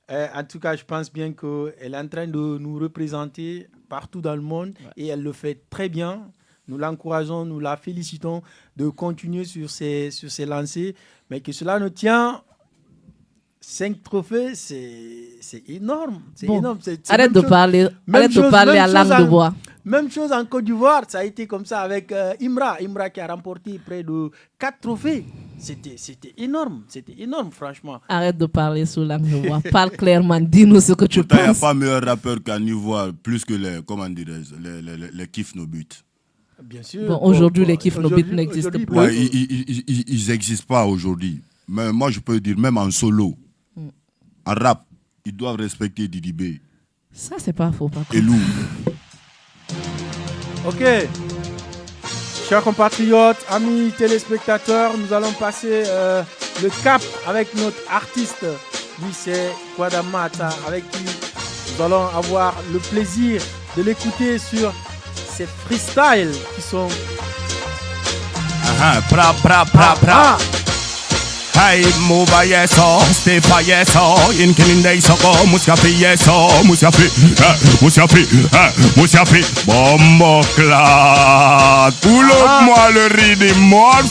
En tout cas, je pense bien qu'elle est en train de nous représenter partout dans le monde et elle le fait très bien. Nous l'encourageons, nous la félicitons de continuer sur ses lancées, mais que cela ne tient. 5 trophées, c'est énorme. C'est énorme. Arrête de parler à langue de bois. Même chose en Côte d'Ivoire, ça a été comme ça avec Imra qui a remporté près de 4 trophées. C'était énorme, franchement. Arrête de parler sous langue de bois. Parle clairement, dis-nous ce que tu penses. Il n'y a pas meilleur rappeur qu'en Ivoire, plus que les Kif No But. Bien sûr. Bon, aujourd'hui, les Kif No But n'existent plus. Ouais, ils n'existent pas aujourd'hui. Mais moi, je peux dire, même en solo, en rap, ils doivent respecter Didi B. Ça, c'est pas faux. Et Lou. Ok. Chers compatriotes, amis téléspectateurs, nous allons passer le cap avec notre artiste. Lui, c'est Guadamata, avec qui nous allons avoir le plaisir de l'écouter sur ses freestyles qui sont... Hey, move yeso, stay for yeso, in killing day soko, muscafi yeso, muscafi, bombo clat. Pull up moi le rhythm, more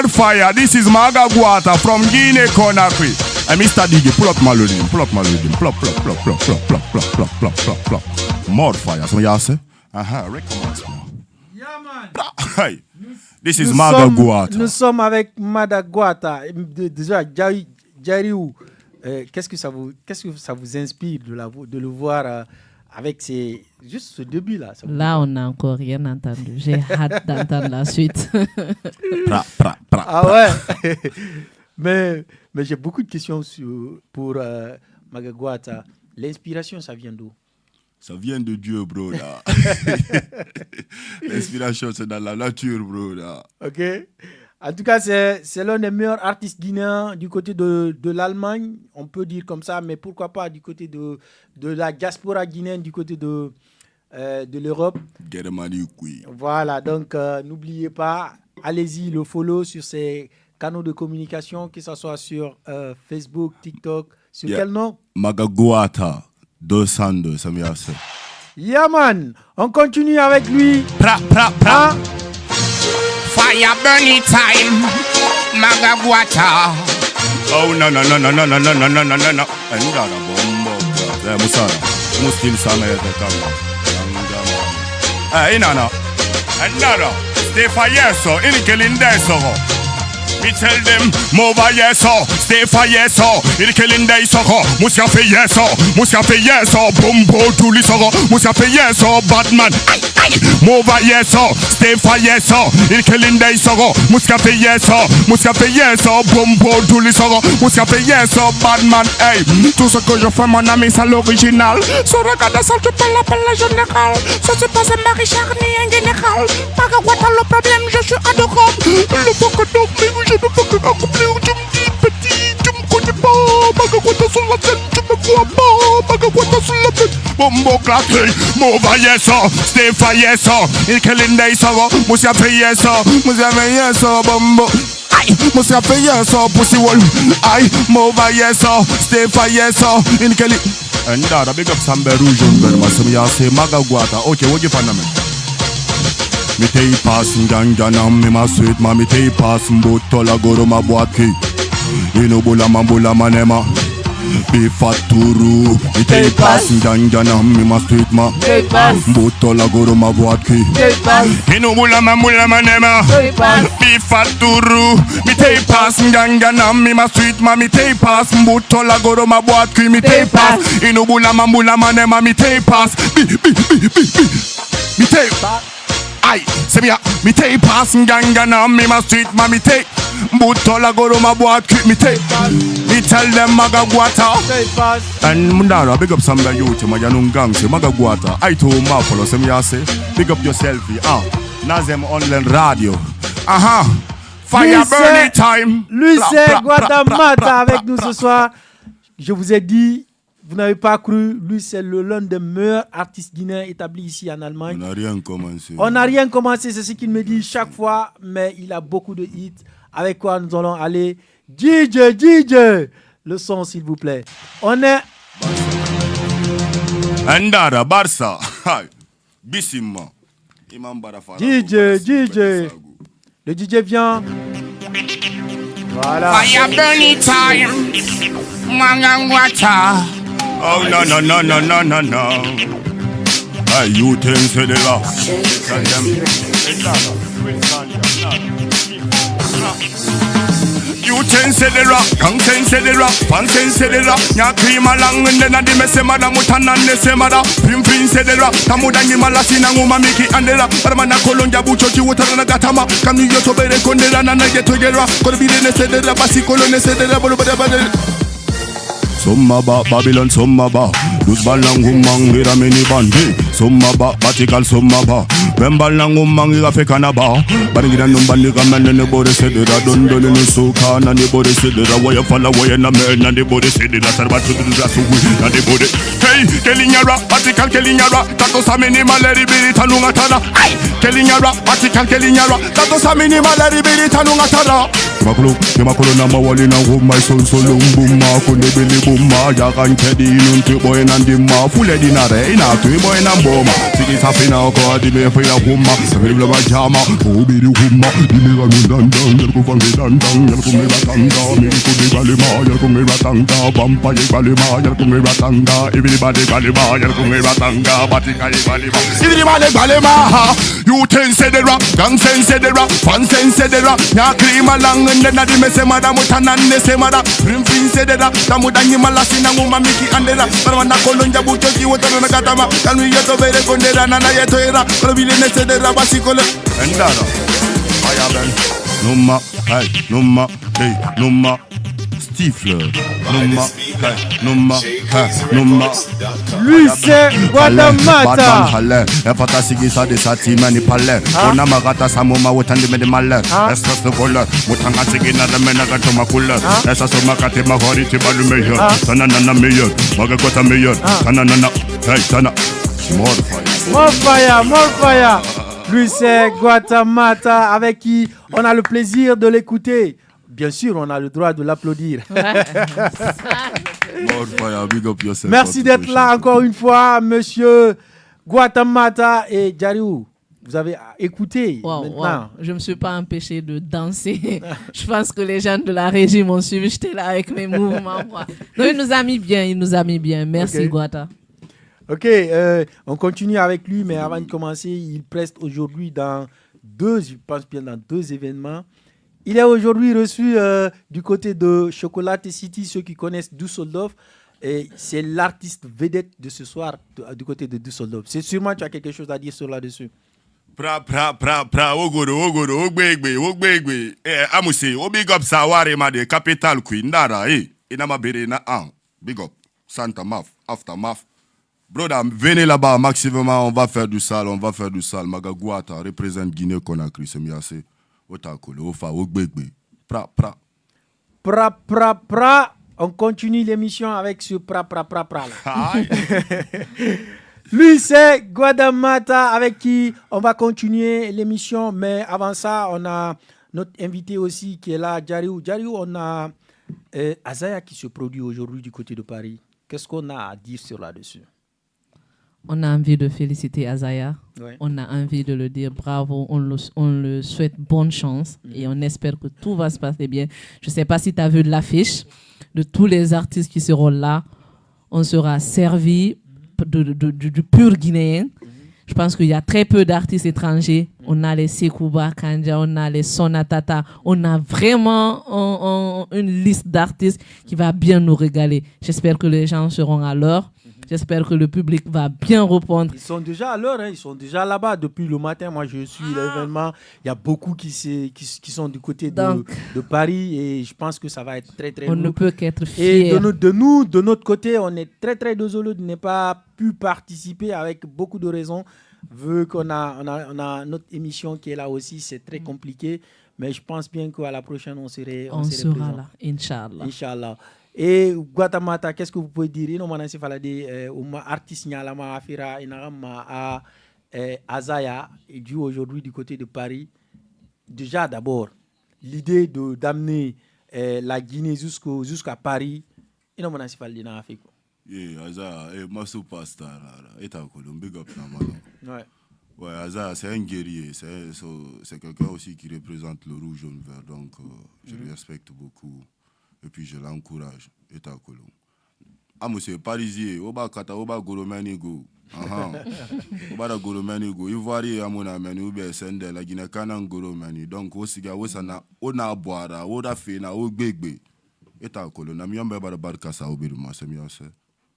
fire. This is Maga Guata from Guinea Conakry. Hey, Mr. DJ, pull up my rhythm, plop. More fire, so you say? Recommence me. Yeah, man. Hey. This is Madaguata. Nous sommes avec Madaguata. Déjà, Jariou, qu'est-ce que ça vous inspire de le voir avec juste ce début-là? Là, on n'a encore rien entendu. J'ai hâte d'entendre la suite. Ah ouais. mais j'ai beaucoup de questions pour Madaguata. L'inspiration, ça vient d'où? Ça vient de Dieu, bro, là. L'inspiration, c'est dans la nature, bro, là. OK. En tout cas, c'est l'un des meilleurs artistes guinéens du côté de l'Allemagne, on peut dire comme ça, mais pourquoi pas du côté de la diaspora guinéenne, du côté de l'Europe. Voilà, donc n'oubliez pas, allez-y, le follow sur ses canaux de communication, que ce soit sur Facebook, TikTok, sur quel nom? Magaguata. 202, ça m'y a fait. Yeah, man. On continue avec lui. Fire burning time, Magaguata. Oh no. Enda bombo. Musara. Muslim sana ya kama. Inana. Enda. Stay fire so in killing so. We tell them, move yeso, stay for yeso, il killing day soko, muscafi yeso, bumbo tuli soko, muscafi yeso, bad man. Move yes so, stay for yes so. Il killing day so go, Muscafe yes so, Bombo Douli so go, Muscafe yes so, bad man hey. Tout ce que je fais mon ami c'est l'original. So regarde ça tu peux l'appeler général. Ça c'est pas un Marie-Charles ni un général. Pas que quoi t'as le problème, je suis adorable. Le faut que dormir, je ne veux que accomplir. Tu me dis petit, tu me connais pas. Pas que quoi t'as sur la tête, tu me vois pas. Pas que quoi t'as sur la tête. Bombo claqué, move yes so, stay for yes so. Il killing day so go, Muscafe yes so, Bombo. Muscafe yes so, pussy wall. Aye, move yes so, stay for yes so. Il killing. And that big up Sambe Rouge on Berma, some ya say Magaguata. Okay, what you find me? Me take pass ganja na me ma sweet ma me take pass mbotola goro ma boaki. Inobula mambula manema. Be faturu. Me take pass ganja na me ma sweet ma. Mbotola goro ma boaki. Inobula mambula manema. Be faturu. Me take pass ganja na me ma sweet ma. Me take pass mbotola goro ma boaki. Me take pass. Inobula mambula manema. Me take pass. Me take pass. Aye, say me take pass ganga na me ma street ma me take Butola go to my boat keep me take me tell them Magaguata and Mundara big up some of you to my young gang say Magaguata I told ma follow say me say big up yourself Nazem online radio fire burning time Lui c'est Guatamata avec nous ce soir. Je vous ai dit, vous n'avez pas cru, lui c'est l'un des meilleurs artistes guinéens établis ici en Allemagne. On n'a rien commencé. On n'a rien commencé, c'est ce qu'il me dit chaque fois, mais il a beaucoup de hits. Avec quoi nous allons aller? DJ, le son s'il vous plaît. On est... Andara, Barça, Bissima. DJ. Le DJ vient. Voilà. Fire burning time Magaguata. Oh no. Hey, you think say the rock. You ten say the rock, young ten say the rock, fan ten say the rock. Nya cream along and then a di me say mada mutana ne say mada. Pim say the rock, tamuda ni malasi na nguma miki andela. Paramana kolonja bucho chi wutara na gatama. Kami yo to bere kondela na get to get rock. Kono bi ne say the rock, basi kolone say the rock, bada. Sommaba, Babylon sommaba. Dus balang humang gira mini bandi. Sommaba, Vatical sommaba. Bembalang humang gira fekanaba. Bangira numbani kamene ne bode sedera. Dondole ne soka na ne bode sedera. Waya fala waya na me na ne bode sedera. Sarbatu du glasu na ne bode. Hey, Kelinyara, Vatical Kelinyara. Tato sa mini maleri biri tanunga tara. Ay, Kelinyara, Vatical Kelinyara. Tato sa mini maleri biri tanunga tara. Kemakolo na mawali na humai solo mbuma kunde bili buma jagan kedi nuntu boy nandima fule dinare ina tu boy namboma sigi safina ko di me fina humma sabiri bla jama ubiri humma dimi ga ndandan yar ko fangi dandan yar ko me batanga mi ko di balima yar ko me batanga pampa di balima yar ko me batanga everybody balima yar ko me batanga batika di balima everybody balima you ten say the rock gang sen say the rock fan sen say the rock nya cream along and then di me say madam mutana ne say madam prim say the rock tamudanyi malasi na nguma miki andela paramana kolonja bucho ki wotana na katama kanu yeto bere kondera na yeto era probile ne say the rock basi kole endara aya ben numa hey numa hey numa Stifler numa hey numa hey numa lui c'est Guatamata. Efata sigisa de sati mani pale. Ona magata samuma wotandi me de male. Esa so vola mutanga sigina de mena gato makula. Esa so makate mahori ti balu meyo. Sana na meyo. Maga kota meyo. Sana na hey sana. More fire. Lui c'est Guatamata avec qui on a le plaisir de l'écouter. Bien sûr, on a le droit de l'applaudir. Merci d'être là encore une fois, monsieur Guatamata et Jariou. Vous avez écouté maintenant. Je ne me suis pas empêché de danser. Je pense que les gens de la régie m'ont suivi. J'étais là avec mes mouvements. Donc, il nous a mis bien. Merci, okay. Guata. Ok, on continue avec lui, mais avant de commencer, il preste aujourd'hui dans deux événements. Il est aujourd'hui reçu du côté de Chocolate City, ceux qui connaissent Düsseldorf. Et c'est l'artiste vedette de ce soir du côté de Düsseldorf. C'est sûrement tu as quelque chose à dire sur là-dessus. Pra, ogoro, ogbegbe. Amuse, big up Sawari, ma de capital queen, nara, inama bere na an. Big up, Santa Maf, Aftermath. Brother, venez là-bas, maximum, on va faire du sale. Magaguata, représente Guinée-Conakry, c'est mieux assez. Otakolo, ofa, ogbegbe. Pra. On continue l'émission avec ce pra là. Lui, c'est Guadamata avec qui on va continuer l'émission. Mais avant ça, on a notre invité aussi qui est là, Jariou. Jariou, on a Azaya qui se produit aujourd'hui du côté de Paris. Qu'est-ce qu'on a à dire sur là-dessus? On a envie de féliciter Azaya. Ouais. On a envie de le dire bravo. On le souhaite bonne chance. Et on espère que tout va se passer bien. Je ne sais pas si tu as vu l'affiche de tous les artistes qui seront là. On sera servi du pur guinéen. Je pense qu'il y a très peu d'artistes étrangers. On a les Sekouba Kanja, on a les Sonatata. On a vraiment une liste d'artistes qui va bien nous régaler. J'espère que les gens seront à l'heure. J'espère que le public va bien répondre. Ils sont déjà à l'heure, ils sont déjà là-bas depuis le matin. Moi, je suis l'événement. Il y a beaucoup qui sont du côté de Paris et je pense que ça va être très, très On lourd. ne peut qu'être fiers. Et de notre côté, on est très, très désolé de ne pas pu participer avec beaucoup de raisons. Vu qu'on a notre émission qui est là aussi, c'est très compliqué. Mais je pense bien qu'à la prochaine, on sera présent. Là, Inch'Allah. Inch'Allah. Et Guatemala, qu'est-ce que vous pouvez dire? Nous avons fait artiste nyalama afira inarama à Azaya et du aujourd'hui du côté de Paris. Déjà d'abord l'idée d'amener la Guinée jusqu'à Paris. Nous avons fait le Afrique. Azaya est ma superstar. Et un big up na Ouais. Ouais, Azaya c'est un guerrier. C'est quelqu'un aussi qui représente le rouge jaune vert. Donc je le respecte beaucoup. Et puis je l'encourage. Et ta colon. Ah, monsieur, Parisien, Oba Kata, Oba Goromanigo. Oba da Goromanigo. Ivoire, Amona Mani, Ube Sende, la Guinée Canan Goromani. Donc, Osiga, Osana, Ona Boara, Oda Fena, Ogbegbe. Et ta colon. Namiyamba Barkasa, Obiruma, c'est mieux.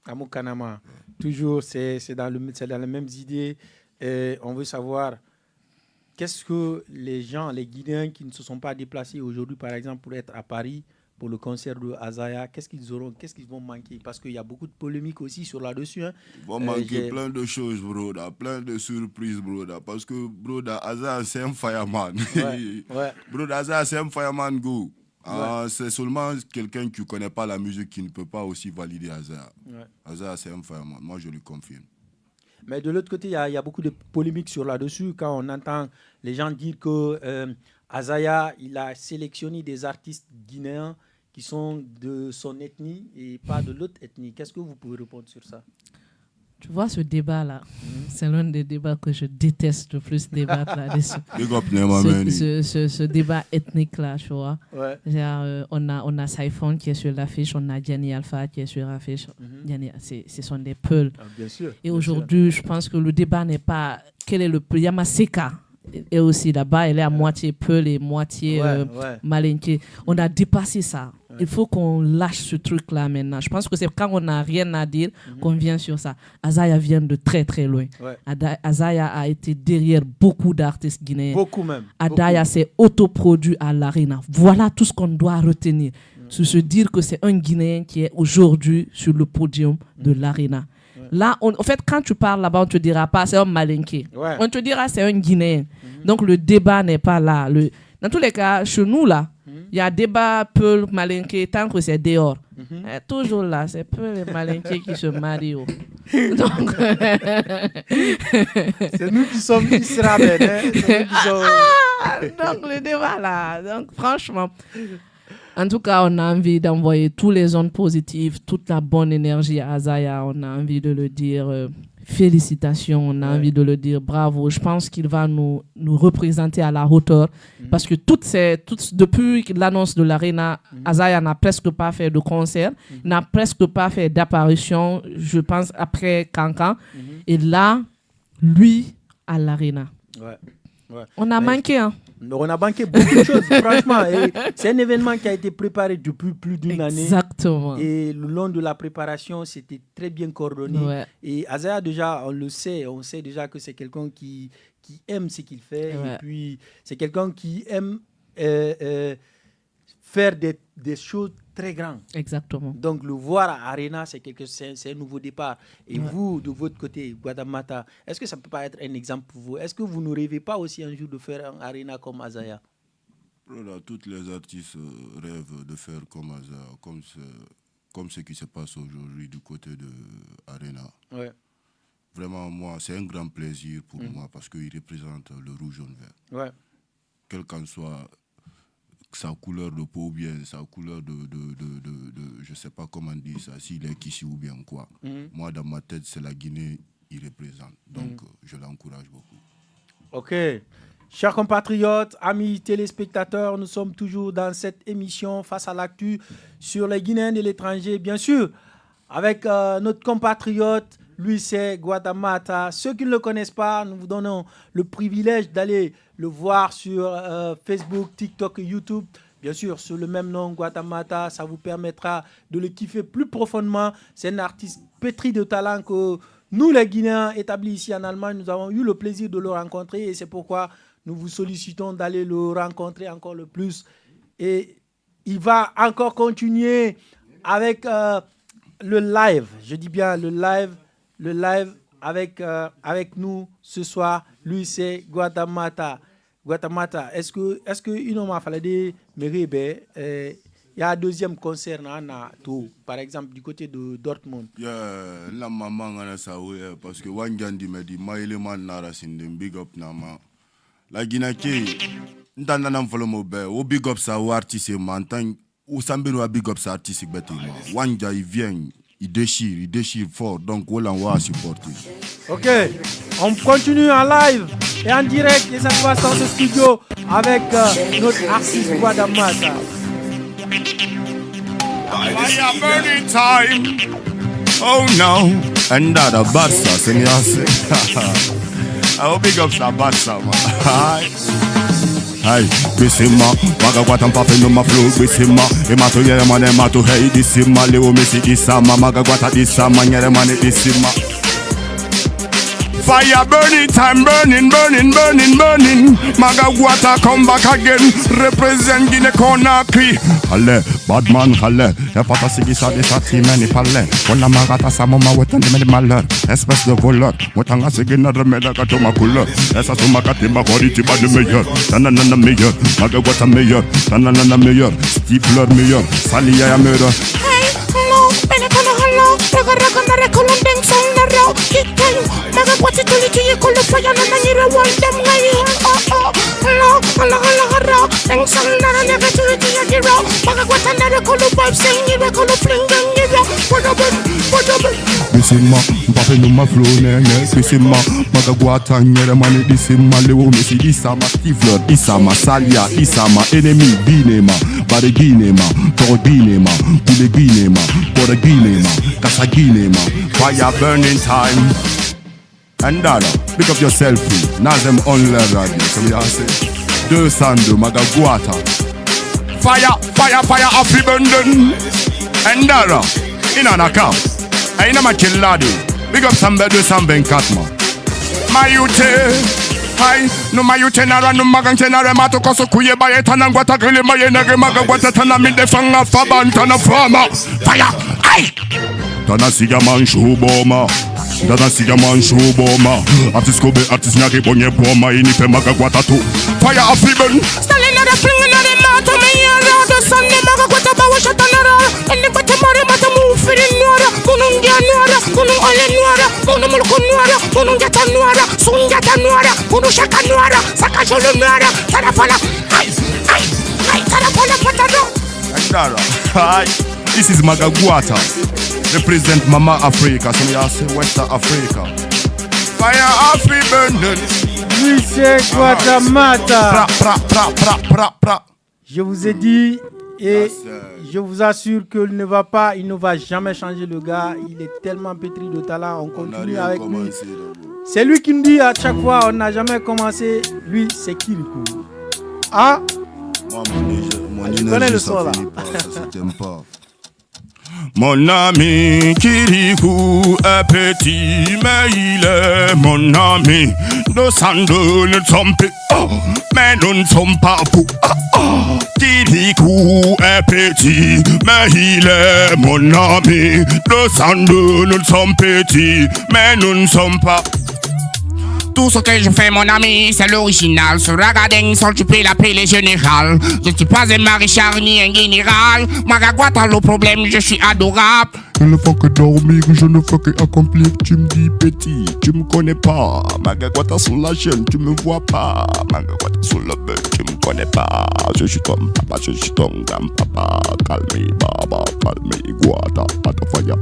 Amou Kanama. Toujours, c'est dans les mêmes idées. On veut savoir qu'est-ce que les gens, les Guinéens qui ne se sont pas déplacés aujourd'hui, par exemple, pour être à Paris, pour le concert de Azaya, qu'est-ce qu'ils vont manquer? Parce qu'il y a beaucoup de polémiques aussi sur là-dessus. Hein. Ils vont manquer plein de choses, broda, plein de surprises, broda. Parce que, broda, Azaya, c'est un fireman. Ouais. Broda, Azaya, c'est un fireman, go. Ouais. C'est seulement quelqu'un qui ne connaît pas la musique qui ne peut pas aussi valider Azaya. Ouais. Azaya, c'est un fireman. Moi, je le confirme. Mais de l'autre côté, il y a beaucoup de polémiques sur là-dessus. Quand on entend les gens dire que Azaya, il a sélectionné des artistes guinéens qui sont de son ethnie et pas de l'autre ethnie. Qu'est-ce que vous pouvez répondre sur ça? Tu vois ce débat-là, c'est l'un des débats que je déteste le plus débattre là-dessus. Ce débat ethnique-là, tu vois. Ouais. On a Saifon qui est sur l'affiche, on a Gianni Alpha qui est sur l'affiche. Ce sont des peuls. Ah, bien sûr. Et aujourd'hui, je pense que le débat n'est pas quel est le peul. Yamaseka est aussi là-bas, elle est à moitié peul et moitié malinké. On a dépassé ça. Il faut qu'on lâche ce truc-là maintenant. Je pense que c'est quand on n'a rien à dire qu'on vient sur ça. Azaya vient de très très loin. Ouais. Azaya a été derrière beaucoup d'artistes guinéens. Beaucoup même. Azaya s'est autoproduit à l'Arena. Voilà tout ce qu'on doit retenir. Se dire que c'est un Guinéen qui est aujourd'hui sur le podium de l'Arena. Là, en fait, quand tu parles là-bas, on ne te dira pas c'est un malinké. Ouais. On te dira c'est un Guinéen. Donc le débat n'est pas là. Dans tous les cas, chez nous, là, il y a débat peu malinké tant que c'est dehors. Toujours là, c'est peu les malinqués qui se marient. Donc, c'est nous qui sommes Israël. Donc le débat là. Donc franchement. En tout cas, on a envie d'envoyer tous les ondes positives, toute la bonne énergie à Azaya. On a envie de le dire félicitations, on a envie de le dire bravo. Je pense qu'il va nous représenter à la hauteur. Parce que depuis l'annonce de l'Arena, Azaya n'a presque pas fait de concert, n'a presque pas fait d'apparition, je pense, après Cancan. Et là, lui, à l'Arena. Ouais. On a manqué, hein. On a banqué beaucoup de choses, franchement. Et c'est un événement qui a été préparé depuis plus d'une année. Exactement. Et le long de la préparation, c'était très bien coordonné. Ouais. Et Azaya, déjà, on sait déjà que c'est quelqu'un qui aime ce qu'il fait. Ouais. Et puis, c'est quelqu'un qui aime faire des choses très grandes. Exactement. Donc, le voir à Arena, c'est un nouveau départ. Et Ouais. vous, de votre côté, Guadamata, est-ce que ça ne peut pas être un exemple pour vous? Est-ce que vous ne rêvez pas aussi un jour de faire un Arena comme Azaya? Voilà, tous les artistes rêvent de faire comme Azaya, comme ce qui se passe aujourd'hui du côté de Arena. Ouais. Vraiment, moi, c'est un grand plaisir pour moi parce qu'il représente le rouge jaune vert. Ouais. Quelle qu'en soit sa couleur de peau ou bien sa couleur de je ne sais pas comment dire ça, s'il est ici ou bien quoi. Moi, dans ma tête, c'est la Guinée, il représente. Donc, je l'encourage beaucoup. Ok. Chers compatriotes, amis téléspectateurs, nous sommes toujours dans cette émission Face à l'actu sur les Guinéens de l'étranger, bien sûr, avec notre compatriote, lui c'est Guatamata. Ceux qui ne le connaissent pas, nous vous donnons le privilège d'aller le voir sur Facebook, TikTok et YouTube. Bien sûr, sur le même nom, Guatamata, ça vous permettra de le kiffer plus profondément. C'est un artiste pétri de talent que nous, les Guinéens établis ici en Allemagne, nous avons eu le plaisir de le rencontrer et c'est pourquoi nous vous sollicitons d'aller le rencontrer encore le plus. Et il va encore continuer avec le live. Je dis bien le live avec nous ce soir. Lui, c'est Guatamata. Guatamata, est-ce que il m'a fallu me il y a un deuxième concert tout, par exemple du côté de Dortmund. La maman a ça parce que Wangandi me dit maïle man nara sindem big up nama. La Guinée ndanda nam follow mo be o big up sa artiste mantan ou sambino a big up sa artiste betima. Wanja il vient, il déchire fort donc on va supporter. OK, on continue en live et en direct et ça se passe dans ce studio avec notre artiste Guatamata. Fire burning time. Oh no. And that a Barca, c'est bien assez. I'll big up sa Barca, man. Hey, Bissima, Magawatan Papa no ma flow, Bissima, Emato Yeremane, Mato Hey, Dissima, Leo Messi, Dissama, Magawata, Dissama, Yeremane, Dissima. Fire burning time, burning. Magawata come back again. Represent Guinea Conakry. Halle, Badman, Halle. Et pata sigisa de sa timeni palle. On a magata sa mama wetan de mes malheur. Espèce de voleur. Wetanga sigina de mes gato ma couleur. Et ça se makati ma qualité pas de meilleur. Tanana meilleur. Magawata meilleur. Tanana meilleur. Stifler meilleur. Salia ya meilleur. Hey, hello, hello. Raga recolondeng song na raw. Kikayo. Magawati tuliti yikolo faya na nanyira wandem ngayon. Oh. Hello. Deng song na negativity yagiro. Magawata na recolo vibes saying you recolo fling and you rock. Whatever. Bissima, Papa no ma flow nene. Bissima, Magawata Yeremane Dissima, Leo Messi, Isama, Stifler, Isama, Salia, Isama, Enemy, Binema, Bareginema, Torginema, Puleginema, Koreginema, Kasaginema. Fire burning time. And pick up your selfie. Nazem on le radio. So we are say 202 Magawata. Fire Afribundun. And in an account. I know my killadi. Big up some 224 man. My youth. Hi, no my youth nara no magan tenara mato koso kuye baye tanangwata gile maye nage magawata tanaminde fanga fabantana fama. Fire. Hi. Tana siga man shuboma. Artist kobe, artist nyake bonye boma. Inipe Magawata tu. Fire Afribun. Stalin na fling na de mato me yara. The sun de Magawata bawa shatanara. And the batamare mata mufiri nuara. Kunung dia nuara. Kunung ole nuara. Kunung mulku nuara. Kunung jata nuara. Sunjata nuara. Kunung shaka nuara. Saka jolo nuara. Tarafala. Ay, tarafala patano. And hi. This is Magawata. Represent Mama Africa. So we are say West Africa. Fire Afribundun. Lui c'est Guatamata. Pra. Je vous ai dit et je vous assure qu'il ne va jamais changer le gars. Il est tellement pétri de talent. On continue avec lui. C'est lui qui me dit à chaque fois, on n'a jamais commencé. Lui, c'est Kirikou. Ah, Moi, mon tu connais le énergie, son, là. ça finit pas, ça se t'aime pas. Mon ami Kirikou est petit, mais il est mon ami. Nous sommes deux, nous sommes mais nous ne sommes pas fous. Kirikou est petit, mais il est mon ami. Nous sommes deux, nous sommes petits, mais nous ne sommes pas. Tout ce que je fais, mon ami, c'est l'original. Ce ragadin, sans tu peux l'appeler général. Je ne suis pas un maréchal ni un général. Magaguata, le problème, je suis adorable. Je ne fais que dormir, je ne fais que accomplir. Tu me dis petit, tu me connais pas. Magaguata sur la chaîne, tu me vois pas. Magaguata sur le bœuf, tu me connais pas. Je suis ton papa, je suis ton grand papa. Calme, baba, calme, guata, pata faya.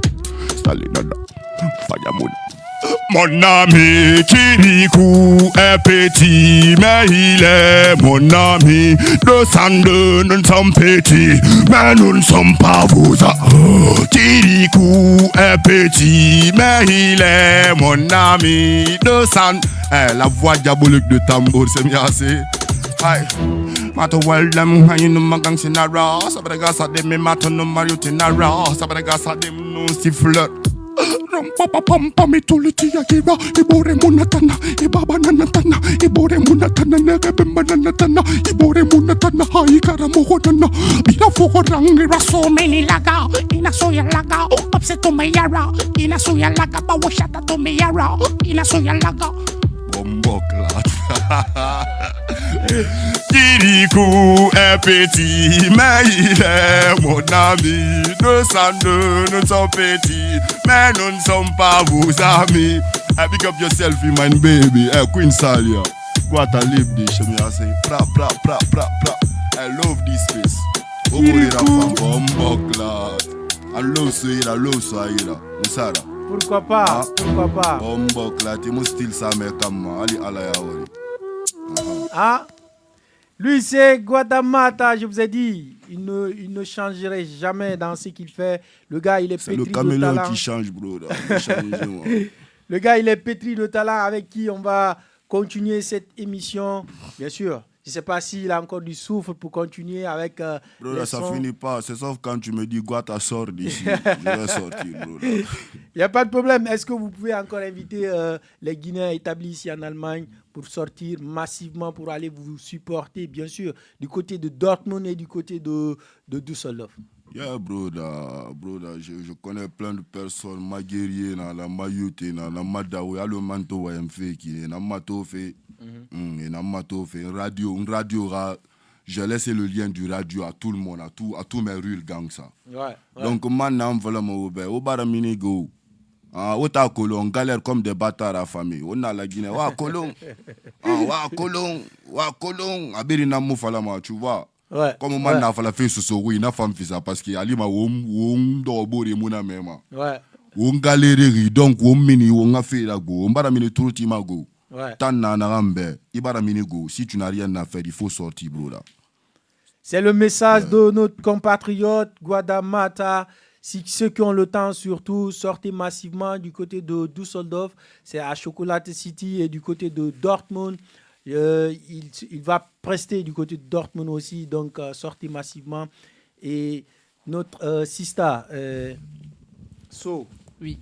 Stalinada, faya mouna. Mon ami Kirikou est petit, mais il est mon ami. 202, nous sommes petits, mais nous ne sommes pas vous. Kirikou est petit, mais il est mon ami. 200. La voix diabolique de tambour, c'est bien assez. Hi. Mato weldem hayin magang sinara. Sabraga sa dem mato no mario tinara. Sabraga sa dem no siffleur. Papa pampa mi tuliti ya kira ibore munatana ibaba nanatana ibore munatana nebe manatana ibore munatana hai karamoho nana bira forangi raso meni laga ina soya laga upse to meyara ina soya laga bawashata to meyara ina soya laga bombo clat. Kirikou est petit, mais il est mon ami. 202, nous sommes petits, mais nous ne sommes pas vos amis. Pick up yourself, my baby. Queen Salia, what a live this, me I say, pra pra pra pra pra. I love this space. Kirikou, bombo clat. I love Swahili, Musara. Pourquoi pas? Pourquoi pas? Bombo clat, il m'a style ça, mais comme Ali Alayawari. Ah, lui c'est Guadamata, je vous ai dit, il ne changerait jamais dans ce qu'il fait. Le gars, il est pétri de talent. C'est le caméléon qui change, bro. Le gars, il est pétri de talent avec qui on va continuer cette émission. Bien sûr, je ne sais pas s'il a encore du souffle pour continuer avec bro, les ça sons. finit pas. C'est sauf quand tu me dis Guata sort d'ici. Je vais sortir, bro. Il n'y a pas de problème. Est-ce que vous pouvez encore inviter les Guinéens établis ici en Allemagne pour sortir massivement, pour aller vous supporter, bien sûr, du côté de Dortmund et du côté de Düsseldorf? Yeah, broda, je connais plein de personnes, ma guerrier, la mayoute, la madaou, le manteau, qui est une radio, j'ai laissé le lien du radio à tout le monde, à tous mes real gangs, ça. Ouais. Donc, maintenant, voilà, au baraminigo. On galère comme des bâtards à la famille. On a la Guinée. Tu vois. Ouais. Comme on a fait la fête sur oui, il a fait ça parce qu'il y a on galère donc on mini on a fait la go. On va mini tout le go. Tan na rambe. Ibara mini go. Si tu n'as rien à faire, il faut sortir, bro là. C'est le message de notre compatriote Guadamata. Si ceux qui ont le temps, surtout, sortez massivement du côté de Düsseldorf. C'est à Chocolate City et du côté de Dortmund. Il va prester du côté de Dortmund aussi. Donc, sortez massivement. Et notre Sista, So, oui.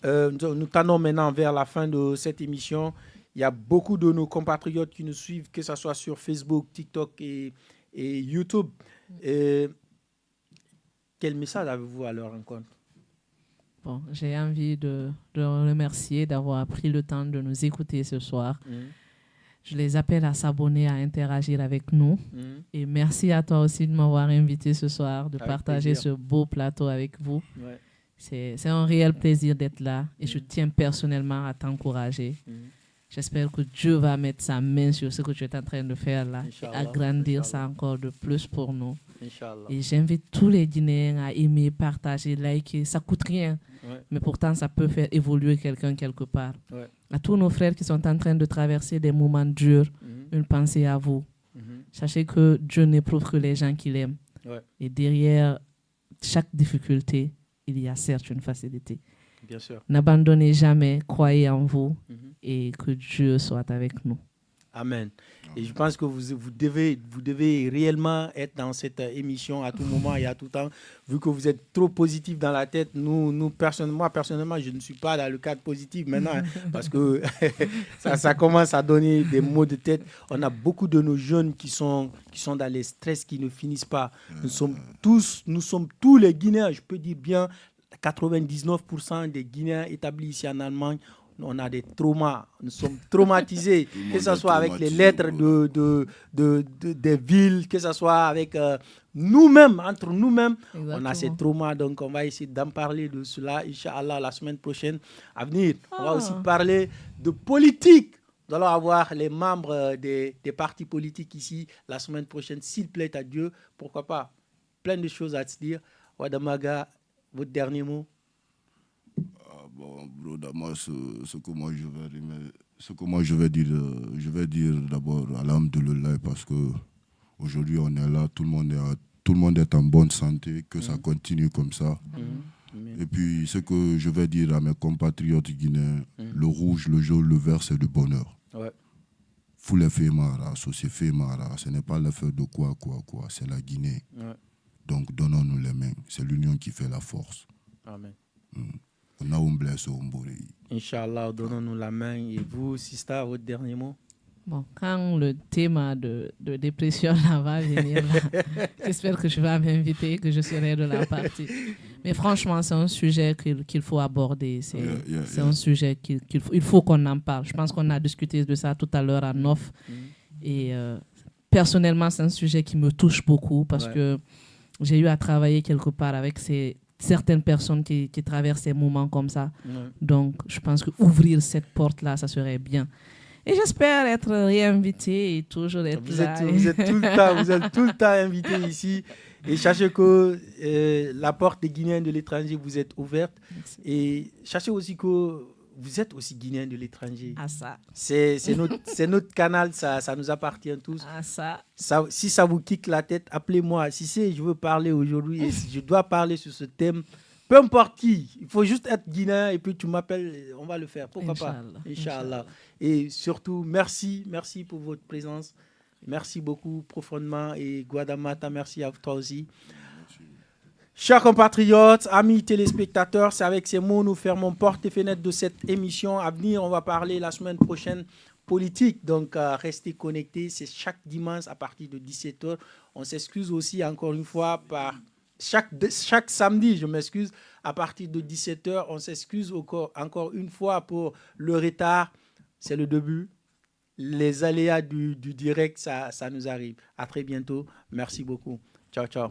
Nous tendons maintenant vers la fin de cette émission. Il y a beaucoup de nos compatriotes qui nous suivent, que ce soit sur Facebook, TikTok et YouTube. Quel message avez-vous à leur rencontre? Bon, j'ai envie de remercier d'avoir pris le temps de nous écouter ce soir. Je les appelle à s'abonner, à interagir avec nous. Et merci à toi aussi de m'avoir invité ce soir, de partager ce beau plateau avec vous. Ouais. C'est un réel plaisir d'être là et je tiens personnellement à t'encourager. J'espère que Dieu va mettre sa main sur ce que tu es en train de faire là et agrandir ça encore de plus pour nous. Inch'Allah. Et j'invite tous les Guinéens à aimer, partager, liker. Ça ne coûte rien, mais pourtant ça peut faire évoluer quelqu'un quelque part. À tous nos frères qui sont en train de traverser des moments durs, une pensée à vous. Sachez que Dieu n'éprouve que les gens qu'il aime. Et derrière chaque difficulté, il y a certes une facilité. Bien sûr. N'abandonnez jamais, croyez en vous et que Dieu soit avec nous. Amen. Et je pense que vous devez réellement être dans cette émission à tout moment et à tout temps, vu que vous êtes trop positif dans la tête. Moi, personnellement, je ne suis pas dans le cadre positif maintenant, parce que ça commence à donner des maux de tête. On a beaucoup de nos jeunes qui sont dans les stress qui ne finissent pas. Nous sommes tous les Guinéens, je peux dire bien, 99% des Guinéens établis ici en Allemagne, on a des traumas, nous sommes traumatisés, que ce soit avec les lettres des villes, que ce soit avec nous-mêmes, entre nous-mêmes. Exactement. On a ces traumas, donc on va essayer d'en parler de cela, Inch'Allah, la semaine prochaine à venir. On va aussi parler de politique. Nous allons avoir les membres des partis politiques ici la semaine prochaine, s'il plaît à Dieu, pourquoi pas. Plein de choses à se dire. Wadamaga, votre dernier mot? Bon, bro, moi, ce que moi je vais dire d'abord alhamdoulilah, parce que aujourd'hui on est là, tout le monde est en bonne santé, que ça continue comme ça. Et puis ce que je vais dire à mes compatriotes guinéens, le rouge, le jaune, le vert, c'est du bonheur. Ouais. Foule fait mara, c'est fait mara, ce n'est pas l'affaire de quoi, c'est la Guinée. Ouais. Donc donnons-nous les mains, c'est l'union qui fait la force. Amen. Inch'Allah, donnons-nous la main. Et vous, Sista, votre dernier mot? Bon, quand le thème de dépression là, va venir, là, j'espère que tu vas m'inviter et que je serai de la partie. Mais franchement, c'est un sujet qu'il faut aborder. C'est un sujet qu'il faut qu'on en parle. Je pense qu'on a discuté de ça tout à l'heure en off. Et personnellement, c'est un sujet qui me touche beaucoup parce que j'ai eu à travailler quelque part avec certaines personnes qui traversent ces moments comme ça. Donc, je pense qu'ouvrir cette porte-là, ça serait bien. Et j'espère être réinvité et toujours être là. Vous êtes tout le temps invité ici. Et sachez que la porte des Guinéens de l'étranger vous êtes ouverte. Merci. Et sachez aussi que vous êtes aussi Guinéens de l'étranger. Ah ça. C'est notre canal, ça nous appartient tous. Ah ça. Si ça vous kick la tête, appelez-moi. Si je veux parler aujourd'hui et si je dois parler sur ce thème, peu importe qui, il faut juste être Guinéen et puis tu m'appelles, on va le faire. Pourquoi pas? Inch'Allah. Et surtout, merci pour votre présence. Merci beaucoup profondément. Et Guadamata, merci à toi aussi. Chers compatriotes, amis téléspectateurs, c'est avec ces mots nous fermons porte et fenêtre de cette émission. À venir, on va parler la semaine prochaine politique. Donc, restez connectés. C'est chaque dimanche à partir de 17h. On s'excuse aussi encore une fois par chaque samedi, je m'excuse, à partir de 17h. On s'excuse encore une fois pour le retard. C'est le début. Les aléas du direct, ça nous arrive. À très bientôt. Merci beaucoup. Ciao, ciao.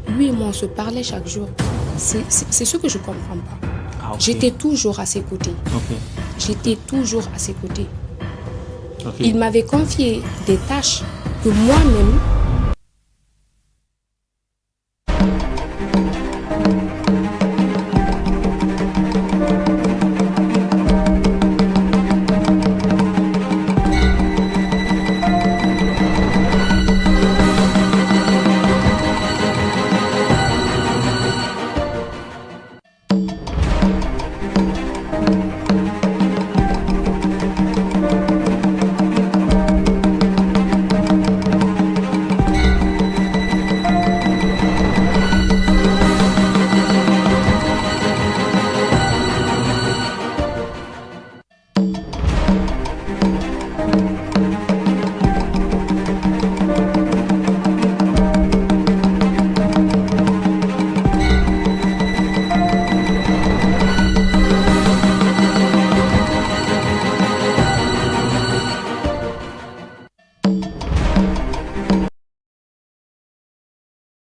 Lui et moi, on se parlait chaque jour. C'est ce que je ne comprends pas. Ah, okay. J'étais toujours à ses côtés. Okay. J'étais toujours à ses côtés. Okay. Il m'avait confié des tâches que moi-même,